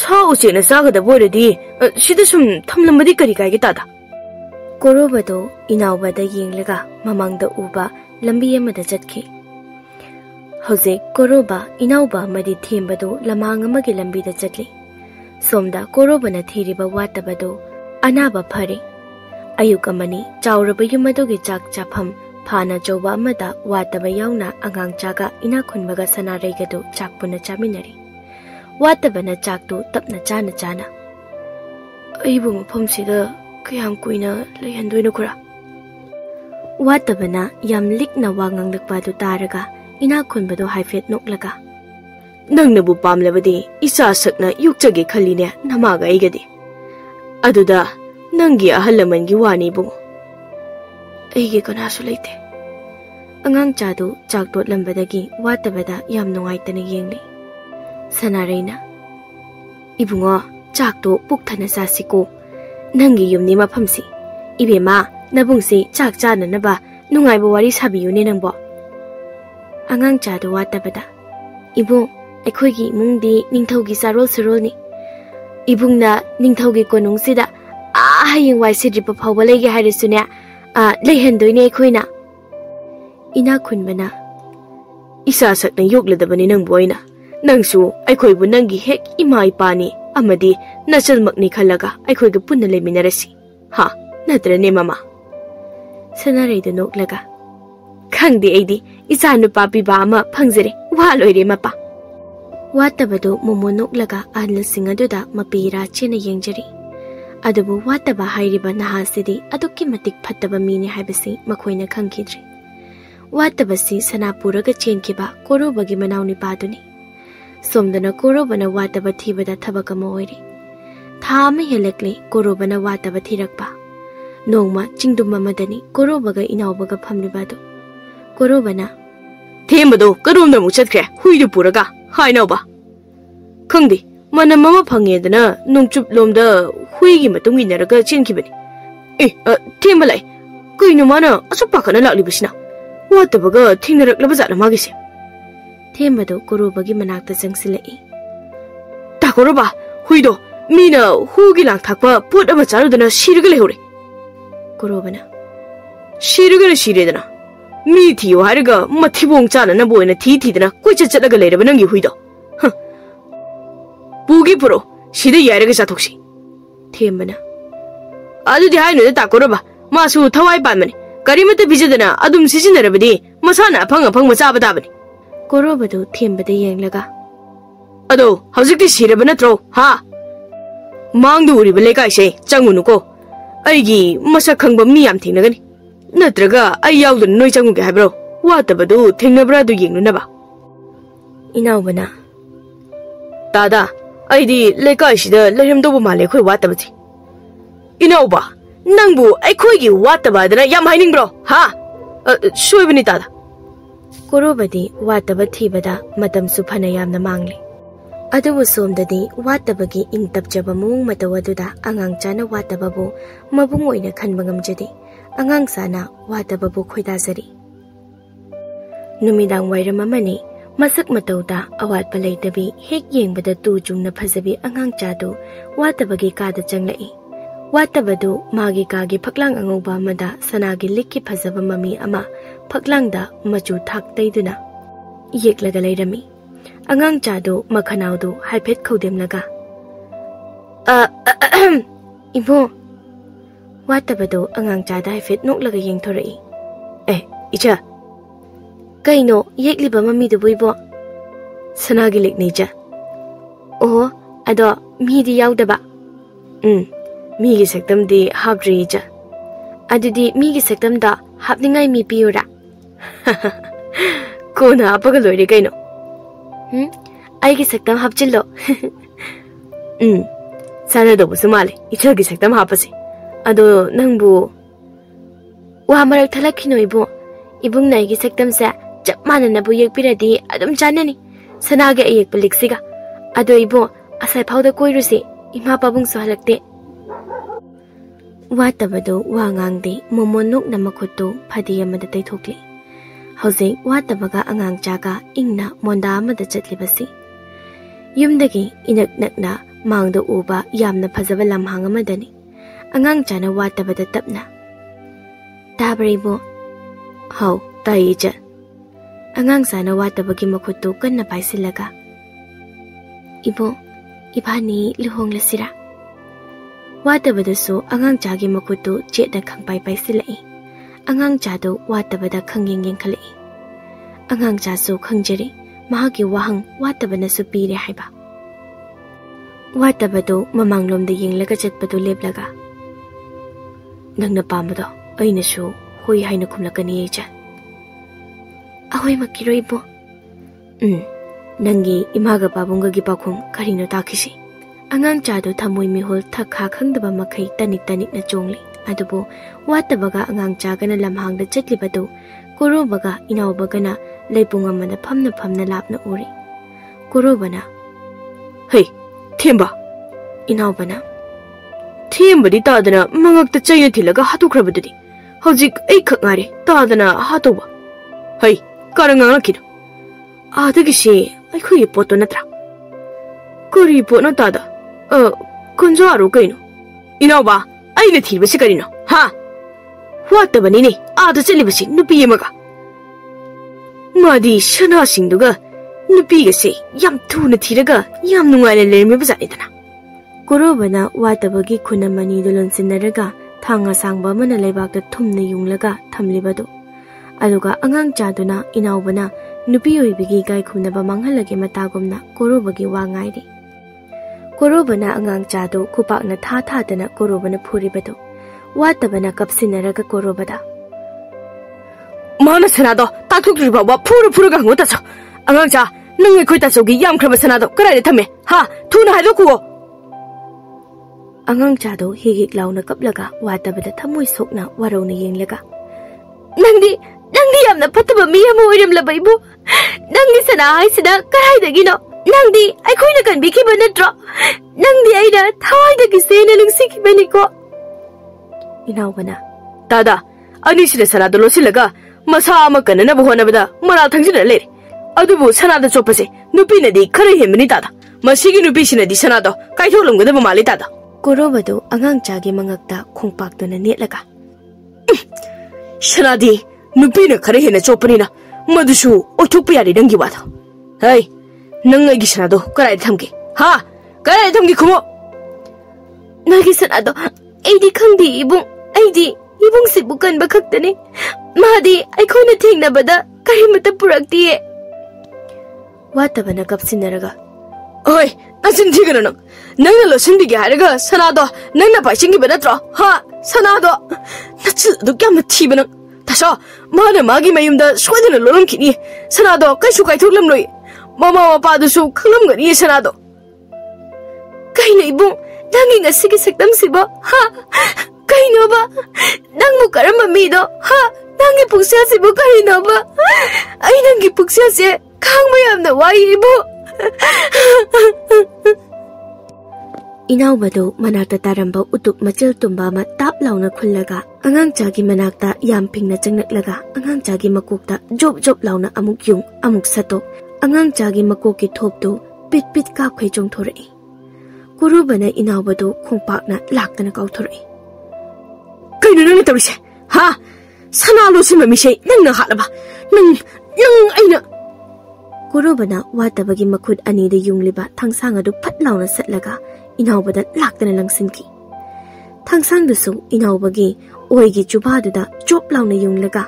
sa usena sagada boiradi sida sum thamlamadi kari kai tada korobado inaubada yenglaga mamangda uba lambi amada jatki hoje koroba inauba madi thembado lamang amagi lambi da jatli somda korobana thiriba watabado anaba phare ayukamani chauraba yumadogi chak chafam phana joba amada wataba yauna angang chaga ina khunbaga sanareigado chakpuna chaminari watabana chaktu tapna chana aibu mafam sida kayam kuina lehandoina khura watabana yam likna wangang lakpadu taraga ina khunbado haifet noklaga nangnabu pamlabadi isa sakna yukchage khaline namaga igadi aduda nangi ahalamangi wani bungo aige kanasu leite angang chadu chakdot lambadagi watabada yam nungaitana yengli sanareina ibungo chakto pukthana sasiko nangi yumni maphamsi ibema nabungsi chak chana naba nungaibo wari sabiyune nangbo angang chadu watabada ibu aikhoigi mungdi ningthaugi sarol sarolni ibungna ningthaugi konungsida hayeng wai sidripa phawba lege harisune leihandoine aikhoina ina khunbana isa sakna yokladabani nang boina नंगसु अखोइबु नंगी हेक इमा इपानी अमदी नचलमकनी खलगा अखोइगा पुन्ना लेमिनरसी हा नत्रने mama सनारेदु नोकलगा खंगदे एदी इचा नुपा पिबा अमा फंगजरे वा लोइरे मपा वातबदो मोमो नोकलगा अहलसिंग अदुदा मपीरा चेना येंजरी अदुबु वातबा हाइरिबा नहासिदी अदुक्की मतिक फत्तबा मीने हाइबसी मखोइना खंगखिद्री वातबसी सनापुरगा चेनखिबा कोरोबगी मनाउ निपादुनी सोमदना कोरोबना वातबा थीबदा थबक अमा ओइरे था अमा हेलक्ले कोरोबना वातबा थीरकपा नोंगमा चिंगदुम अमदनी कोरोबगा इनावबगा फमलिबादो कोरोबना थेमबदो करोमदा मु चतख्रे हुइदु पुरगा हाइनावबा खंगदे मनम अमा फंगेदना नोंचुप लोमदा हुइगी मतुंग इनरगा चेनखिबनी ए थेमबलाय कइनो माना असुक पाखना लाक्लिबसिना वातबगा थेंगनरक्लबा जाना मागिसे थेमबदो कोरोबगी मनाक्ता जंगसिलई ताकोरोबा हुइदो मीना हुगी लांगथाकपा पोट अमा चारुदना सिरगा लेहौरे कोरोबना सिरगा सिरेदना मी थियो हारगा मथिबोंग चानना बोयना थीदना कोइच चटलगा लेरबा नंगी हुइदो पुगी पुरो सिदा यारगा चाथोक्सी थेमबना अदुदि हाइनुदा ताकोरोबा मासु थवाइ पानमने करिमते बिजदना अदुम सिजिनरबदि मसाना अफंग अफंग चाबा दाबनी कोरोबदो थेमबदे येंगलगा अदो हौजिकति सिरबा नत्रो हा मांगदु उरिबा लेकाइसे चंगुनुको अइगी मसक खंगबा मी याम थेंगनगनी नत्रगा अइ याउदन नोइ चंगुगे हाइब्रो वातबदु थेंगनब्रा दु येंगनुनबा इनावबना दादा अइदि लेकाइसिदा लेरमदोबा माले खोइ वातबथि इनावबा नंगबु अखोइगी वातबदना याम हाइनिंग्ब्रो हा सोइबनि दादा कोरोबदी वातबा थीबदा मतमसु फना यामना मांगले अदुबु सोमददी वातबगी इंतपजबा मउंग मतव अदुदा अंगांग चाना वातबबु मबुंग ओइना खनबा ngamjadi अंगांग साना वातबबु खोइदाजरी नुमिदांग वाइरम अमनी मसक मतौदा अवातपा लैतबी हेक येंगबदा तु जुंगना फजबी अंगांग चादु वातबगी कादा चंगलई वातबदु मागी कागी फकलांग अंगौबा मदा सनागी लिक्की फजबा ममी अमा फकलांगदा मचु थाक्तैदुना येक्लगा लैरमी अंगांग चादो मखनाउदो हाइफेट खौदेमलगा इबो वातबदो अंगांग चादा हाइफेट नोकलगा येंगथोरई ए इचा कइनो येक्लिबा ममीदुबो इबो सनागी लिकनीचा ओ अदो मीदी याउदबा मीगी सेक्तमदी हाब्द्रीजा अदुदी मीगी सेक्तमदा हापनिंगाई मी पियोरा कोना हापगा लोइरे कइनो आइगी सेक्तम हापचिल्लो सानादोबुसु माले इचलगी सेक्तम हापसे अदो नंगबु वा मरक थलखिनो इबो इबुंग नाइगी सेक्तम से चप माननबु येकपिरदी अदुम चाननी सनागे अयेक लिक्सिगा अदो इबो असai फाउदा कोइरुसे इमा पाबुंग सहलक्ते वातबदो वांगांगदे मोमोनोक नमखुतो फदी अमदा तैथोकले हौजे वातबगा अंगांग चागा इंगना मोंदा अमदा चतलिबसी युमदगी इनक नकना मांगदो उबा यामना फजबा लमहांग अमदनी अंगांग चाना वातबदा तपना ताबरेबो हौ ताइजा अंगांग साना वातबगी मखुतो कन्ना पाइसिलगा इबो इबानी लुहोंगलसिरा वातबदसु अंगांग चागी मखुतो चेदा खंगपाइ पाइसिलई अंगांग चादो वातबदा खंगेंग येंखलई अंगांग चासु खंगजरी महागी वाहंग वातबनसु पीरे हाइबा वातबदो ममांगलोमदा येंगलगा चतपदो लेबलगा नंगना पामबदो अइनसु होई हाइना खुमलकनी एजा ahoy makiro ibo nangi imaga babunga gi pakhum karino takisi angang chado thamoi mihol thakha khangdaba makhai tanik tanik na chongli adubo watabaga angang chagana lamhangda chatlibado korobaga inawbagana leipunga mana phamna lapna uri korobana hey themba inawbana thembadi tadana mangakta chayna thilaga hatukrabadudi hojik ei khakngare tadana hatoba hey कारणंगा किनो आदगिसे अखोई पोतो नत्रा कोरी पोनो S कुंजो आरो कइनो इनावबा आइने थिबसे करिनो हा वातबनी ने आदा चलिबसे नुपी यमगा मादी सना सिंदुगा नुपीगसे याम थुना थीरगा याम नुंगाइना लेरमे बजानिदना कोरोबना वातबगी खुना money दोलनसिनरगा थांगा सांगबा मना लेबाकता थुमना युंगलगा थमलिबदो अदुगा अंगांग चादुना इनावबना नुपी ओइबिगी गाय खुमनबा मांगहलगे मतागुमना कोरोबगी वा ngairi कोरोबना अंगांग चादो खुपाकना था थादना कोरोबना फुरिबदो वातबना कपसिनरगा कोरोबदा माना सनादो ताथुक्रिबा वा फुरुगा ngota अंगांग चा नंगे खोइता चौगी यामख्रबा सनादो कराइदे थमे हा थुना हाइदोकुओ अंगांग चादो हिगिक लाउना कपलगा वातबदा थमोइ सोकना वारौना येंगलगा नंदी यामना फतबा मी अमा ओइरमलबा इबु नंगी सना हाइसिदा कराइदगिनो नंदी आइखोइना कनबिखिबा नत्रो नंदी आइना थावाइदगी सेना नुंसिखिबनिको इनावबना दादा अनिसिदा सनादो लोसिलगा मसा अमा कननबा होनबदा मराल थंगजिना लेरे अदुबु सनादा चोपसे नुपीनदी खरै हेमनि दादा मसिगी नुपीसिनदी सनादो काइथोलमगदबा माले दादा कोरोबदो अंगांग चागे मंगकता खोंगपाक्तुना नेटलगा सनादी नुपीना खरै हेना चोपनिना मदुसु ओथोकपा यारि नंगी वादो है नंग आइगी सनादो कराइ थमगे हा कराइ थमगे खुमो नगी सनादो एदी खंदी इबुंग एदी इबुंग सिबु कनबा खक्तने मादी आइखोइना थेंगनबदा करिमता पुरक्तिए वातबना कपसिनरगा ओय नसिन थिगन नंग लोसिनबिगे हारगा सनादो नंगना पाइसिंगिबा नत्रो हा सनादो नचिल दु क्यामना थिबन तासो माना मागी मयुमदा सोइदना लोलमखिनि सनादो कैसु काइथोकलमलोय ममा मपादुसु खंगलमगनि सनादो कैनो इबुं नंगी ngasiगी सक्तमसिबो हा कैनोबा नंगमु करम मीदो हा नंगी पुक्सियासिबो कैनोबा आई नंगी पुक्सियासे खांगबा यामना वाइबो इनावबदो मनाता तारंबा उतुक मचल तुम्बा मा ताप लाउना खुल्लगा अंगांग चागी मनाकता याम पिंगना चंगनकलगा अंगांग चागी मकोकता जोब जोब लाउना अमुक युंग अमुक सतो अंगांग चागी मकोकी थोपतो पिट पिट का खै चोंथोरई कुरुबना इनावबदो खोंपाकना लाक्तना काउथोरई कैनो नंग तौरिसे हा सनालो सिम मिसे नंग हालबा नंग आइना कुरुबना वातबगी मखुद अनीदे युंगलिबा थांसांग अदु फट लाउना सटलगा इनावबदा लाक्तना लंगसिनकी थांसांदसु इनावबगी ओइगी चुबादुदा चोप लाउना युंगलगा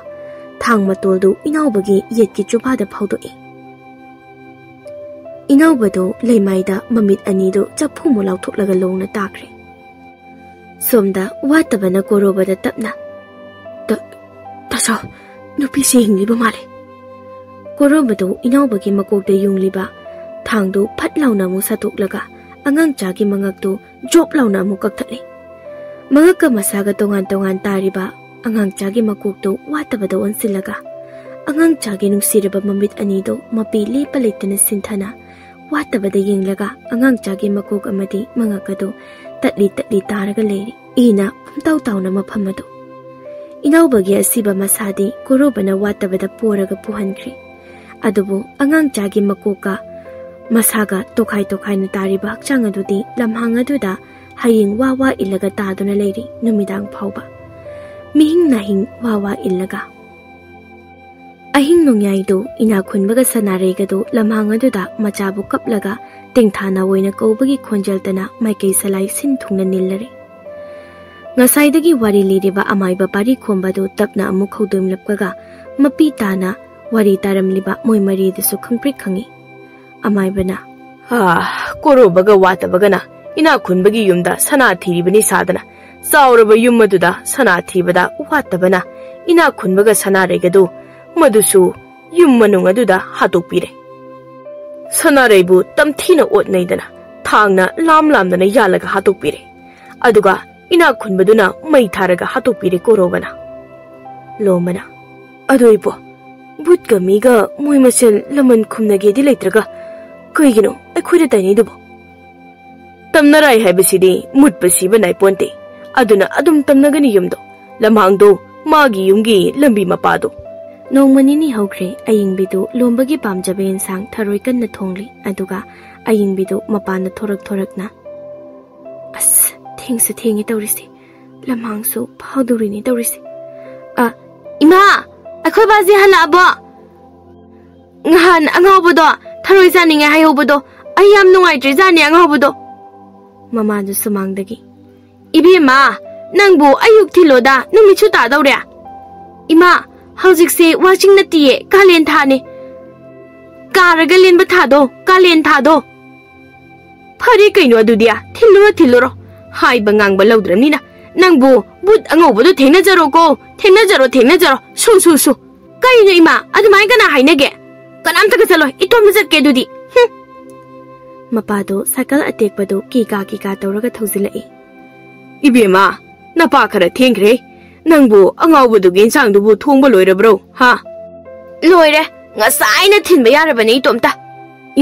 थांग मतोलदु इनावबगी येतकी चुबादा फाउदोई इनावबदो लेमाइदा ममित अनीदो चफुमु लाउथोकलगा लोंना ताख्रे सोमदा वातबना कोरोबदा तपना तसो नुपीसे हिंगलिबा माले कोरोबदो इनावबगी मकोकदा युंगलिबा थांगदो फट लाउना मु सातोकलगा अंगांग चागी मंगकदो जोप लाउना मु कक्थले मंगक मसागा तोंगान तोंगान तारिबा अंगांग चागी मकोकदो वातबदो अनसिलगा अंगांग चागी नुसिरबा ममित अनीदो मपी लेपा लेतना सिंथना वातबदा येंगलगा अंगांग चागी मकोक अमदी मंगकदो तटली तारगा लेरी इना पुमताउ ताउना मफमदो इनावबगी असिबा मसादी कोरोबना वातबदा पोरगा पुहनख्री अदुबो अंगांग चागी मकोका मसागा तोखाई न तारिबा हक्चांग अदुदी लम्हांग अदुदा हयिंग वावा इल्लगा तादुना लेरी नुमिदांग फाउबा मिहिंग नाहिंग वावा इल्लगा अहिंग नोंयाइदो इना खुनबगा सनारेगदो लम्हांग अदुदा मचाबु कपलगा तेंथाना ओइना कौबगी खोंजलतना माइकै सलाई सिन थुंगना निल्लरे ngसाइदगी वारी लिरिबा अमाइबा पारी खोंबदो तपना अमु खौदुमलपगा मपी ताना वारी तारमलिबा मोय मरीदसु खंप्रिक खंगी अमाइबना हा कोरोबगा वातबगना इना खुनबगी युमदा सना थीरिबनी सादना चाउरबा युमदुदा सना थीबदा वातबना इना खुनबगा सना रेगदो मदुसु युम मनुंग अदुदा हातोकपिरे सना रेबु तमथीना ओतनैदना थांगना लामदना यालगा हातोकपिरे अदुगा इना खुनबदुना मै थारगा हातोकपिरे कोरोबना लोमना अदुइबो बुतगा मीगा मोय मसेल लमन खुमनगेदि लेत्रगा कईगिनो अखोइदा ताइनैदुबो तमनराय हाइबसिदि मुटपसिबा नाइपोन्ते अदुना अदुम तमनगनि युमदो लमहांगदो मागी युमगी लंबी मपादो नोंमनिनी हौख्रे अयिंबिदो लोंबगी पामजबे इंसांग थरोय कन्ना थोंगली अदुगा अयिंबिदो मपाना थोरकना अस थेंगसे थेंगे तौरिसे लमहांगसु फाउदुरिनि तौरिसे इमा अखोय बाजी हलाबो nghan angawbodo Tharoi zaninga hai hobodo ai yam nungaitri zani ang hobodo mama du sumangdagi ibema nangbu ayuk thiloda numichu ta dawre ima haujikse watching natiye kalen thane karaga lenba thado kalen thado phari kaino adudia thiluro hai bangang ba lawdramnina nangbu but angobodo thengna jaro ko thengna jaro su kaino ima adumai kana hainage kanam ta chalo itom jat ke dudi mapado cycle attack bado kika tawraga thausilai ibema napa khara thengre nangbu angawbudu gensang dubu thongba loirabro ha loire ngasaina thinba yarabane itomta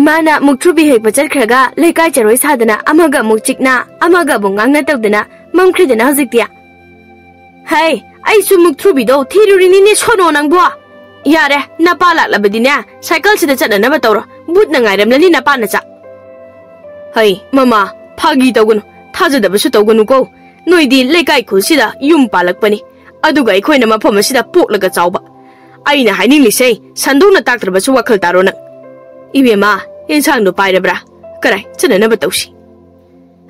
imana muktrubi hek bachar khraga lekai charoi sadana amaga mukchikna amaga bongangna tawdana mamkhridana hajiktia hai ai su muktrubi do thirurini ne sono nangbo yare napa laklabadine cycle sida chadana ba tawro but na ngairamlani napa na cha hai mama phagi tawgunu thajadabasu tawgunu ko noidi lekai khusida yum palakpani aduga ikhoina mafam asida poklaga chawba aina haininglisei sandona taktrabasu wakhal taro na ibema ensang no pairabra karai chanana ba tawsi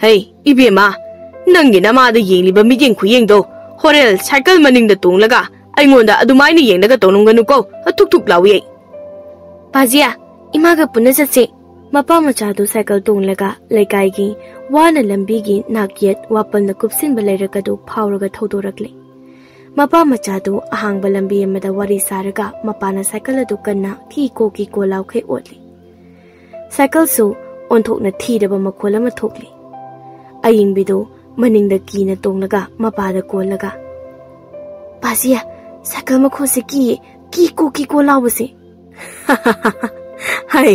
hai ibema nangi nama da yengliba mijeng khuyeng do horel cycle maning da tunglaga aingonda adumaina yengnaga tonunganu ko athuk lawi pazia imaga punna chatse mapa machadu cycle tonglaga lekai gi wana lambi gi nakyet wapal na kupsin balairaga do phawraga thodorakle mapa machadu ahangba lambi amada wari saraga mapana cycle adu kanna ki ko laukhe otli cycle su onthokna thidaba makhola ma thokli ayingbido maningda kina tonglaga mapada kolaga pasia cycle makhose ki ko laubase hai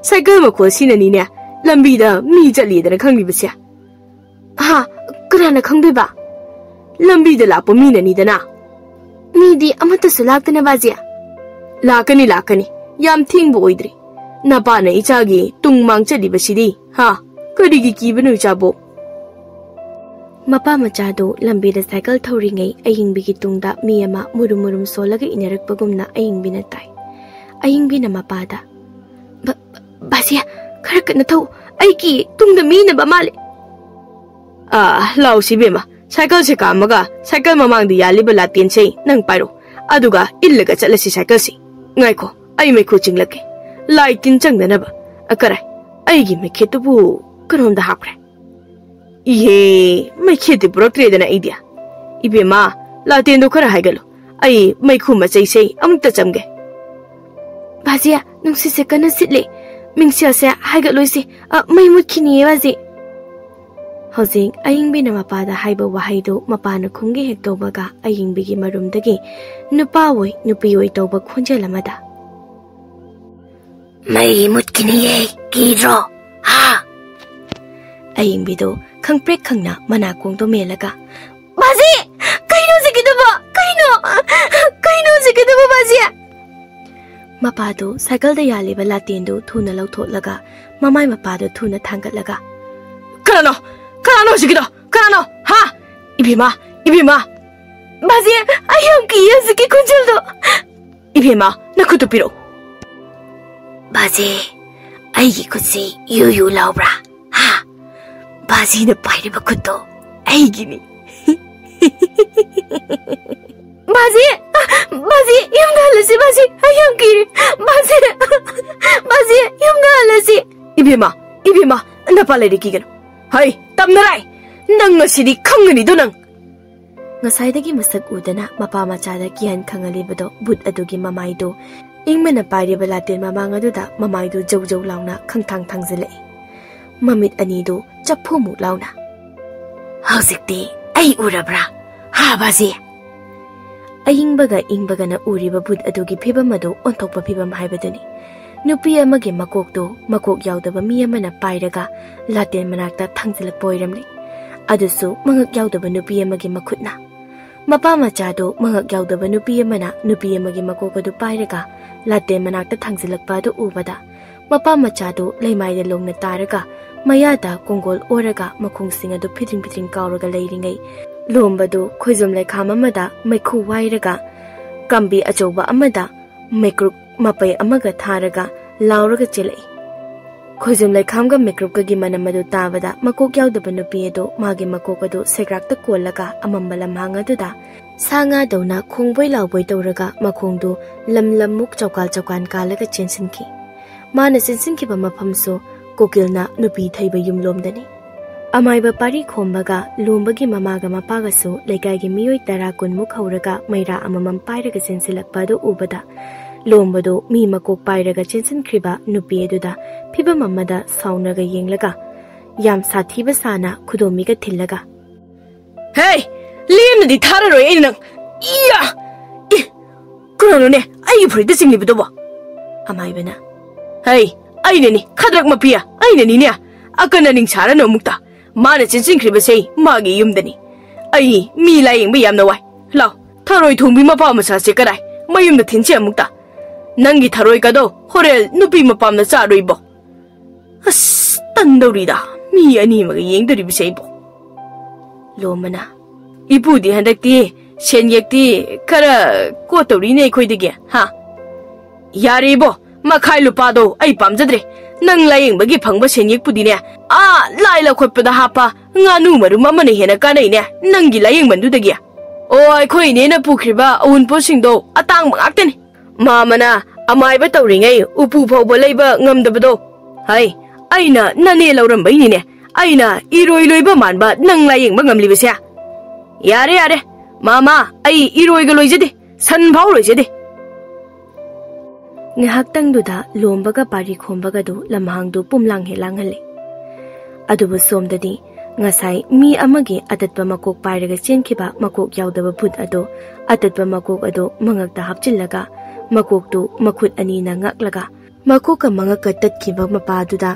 cycle makhosi na ni ne lambi da mi jali da khangli basya ha kana khangbe ba lambi da la po mi na ni da na mi di amata sulak na bazia lakani yam thing bo oidri na pa na ichagi tungmang chali basidi ha kadi gi ki banu chabo mapa machado lambi da cycle thori ngai ayingbi gi tungda mi ama murum solaga inarak pagumna ayingbi na tai ayingbi na mapada basia khara na thau ai ki tungda mi na ba male law si bema cycle se kamaga cycle mamang di yali bala tin sei nang pairo aduga illaga chalasi cycle si ngai ko ai me ko chinglake lai tin changdana ba akara ai gi me khetu bu karom da hapre ihe me kheti proktre dana idea ibema la tin do khara haigalo ai mai khu ma chei sei amta chamge basia nung si se kana sitle mingsia se haiga loisi mai mukhini wazi hojing ayingbi na mapada haiba wahaido mapana khungi hek tobaga ayingbi gi marumdagi nupa woi nupi woi toba khunjelamada mai mukhini ye kiro ha ayingbi do khangprek khangna mana kong to melaga bazi kaino sikiduba kaino sikiduba bazi mapado cycle da yaliba latendo thuna lauthotlaga mamai mapado thuna thangatlaga Karano sikido karano ha ibima bazi ayam ki yasiki kunjaldo ibima nakutu piro bazi aigi kutsi yu laubra ha bazi na paire bakuto aigi ni bazi yamgalasi bazi ayam kiri bazi yamgalasi ibima napale dikigano hai tamnarai nang ngasidi khangani do nang ngasaidagi masak udana mapa machada kian khangalibado but adugi mamaido ingmana paire balaten mamang aduda mamaido jawjaw launa khangthang thangzilai mamit anido chaphumu launa hausikti ai urabra ha bazi ingbaga na uriba bud adugi phibam adu onthokpa phibam haibadani nupi amagi makok yaudaba mi amana pairaga laten manakta thangzilak poiramli adusu mangak yaudaba nupi amagi makhutna mapa machado mangak yaudaba nupi amagi makok adu pairaga laten manakta thangzilak pa adu ubada mapa machado leimaida longna taraga mayada kongol oraga makhungsing adu phidring kauraga leiringai lombadu khoizom lekham amada maikhu wairaga kambi achoba amada maikruk mapai amaga tharaga lauraga chelai खोजम लेखामगा मेक्रुपकगी मनमदु ताबदा मकोक यावदब नुपी अदो मागे मकोक अदो सेग्राक्ता कोलगा अमम्बा लम्हांग अदुदा सांगा दौना खोंबोय लावबोय तौरगा मखोंदु लमलमुक चौकाल चौकान कालगा चेंसिनखी माना चेंसिनखिबा मफमसो कोकिलना नुपी थैबा युमलोमदनी अमाइबा पारी खोंबगा लोमबगी ममागा मपागसो लेकाइगी मियोय तरा कुनमुख हौरगा मैरा अममम पाइरगा चेंसिलक्पा अदो उबदा लोमबदो मी मकोक पाइरगा चेंसिनख्रिबा नुपी अदुदा फिबम अमदा साउनगा येंगलगा याम साथीबा साना खुदोमीगा थिल्लगा हे लेमनदी थाररोय ए नंग इया इ कुरानोने आई फुरिदा सिंगलिबदोबो अमाइबना हे आइनेनी खद्रक मपिया आइनेनी अकना निंगसारनो मुक्ता माना चेंसिनख्रिबसे मागी युमदनी आई मी लायेंबा यामना वाय लाव थारोय थोंबी मपा मसासे कराय मयुमदा थिनसे अमुक्ता नंगी थारोय कदो होरेल नुपी मपामना चारोइबो अस तंदौरीदा मी अनि मग येंगदरिबिसेबो लोमना इपुदी हंदक्ति सेनयेक्ति खरा कोतौरीने खोइदगे हा यारेबो मखाइ लुपादो आई पामजद्रे नंग लायेंबगी फंगबा सेनयेक्पुदीने आ लाइला खोपदा हापा ngaनु maru mamane hena kanai ne nangi layeng mandudagi o ai khoi ne na pukriba unpo singdo atang mangakten mamana amai ba tawringai upu phawba leiba ngamdabado hai aina nane lauram baini ne aina iroi loiba manba nang layeng ba ngamli bese yare mama ai iroi ga loijade san phau loijade ngahaktang duda lombaga pari khombaga du lamhang du pumlang helang hale adubu somdadi ngasai mi amagi atatpa makok pairaga chenkhiba makok yaudaba phut ado atatpa makok ado mangakta hapchillaga makok tu makhut ani na ngaklaga makok ka mangaka tatkhiba mapa duda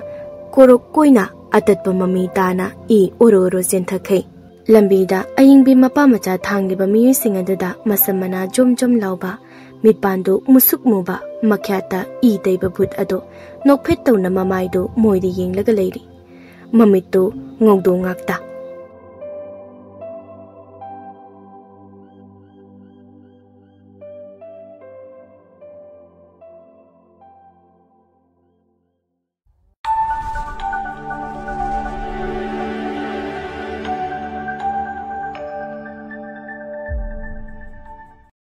korok koina atatpa mami tana I oro senthakhai lambida ayingbi mapa macha thangiba mi singaduda masamana jom lauba mitpandu musuk muba makhyata I teiba phut ado nokphet tawna mamai do moide yenglaga leiri Mamitu ngongdo ngakta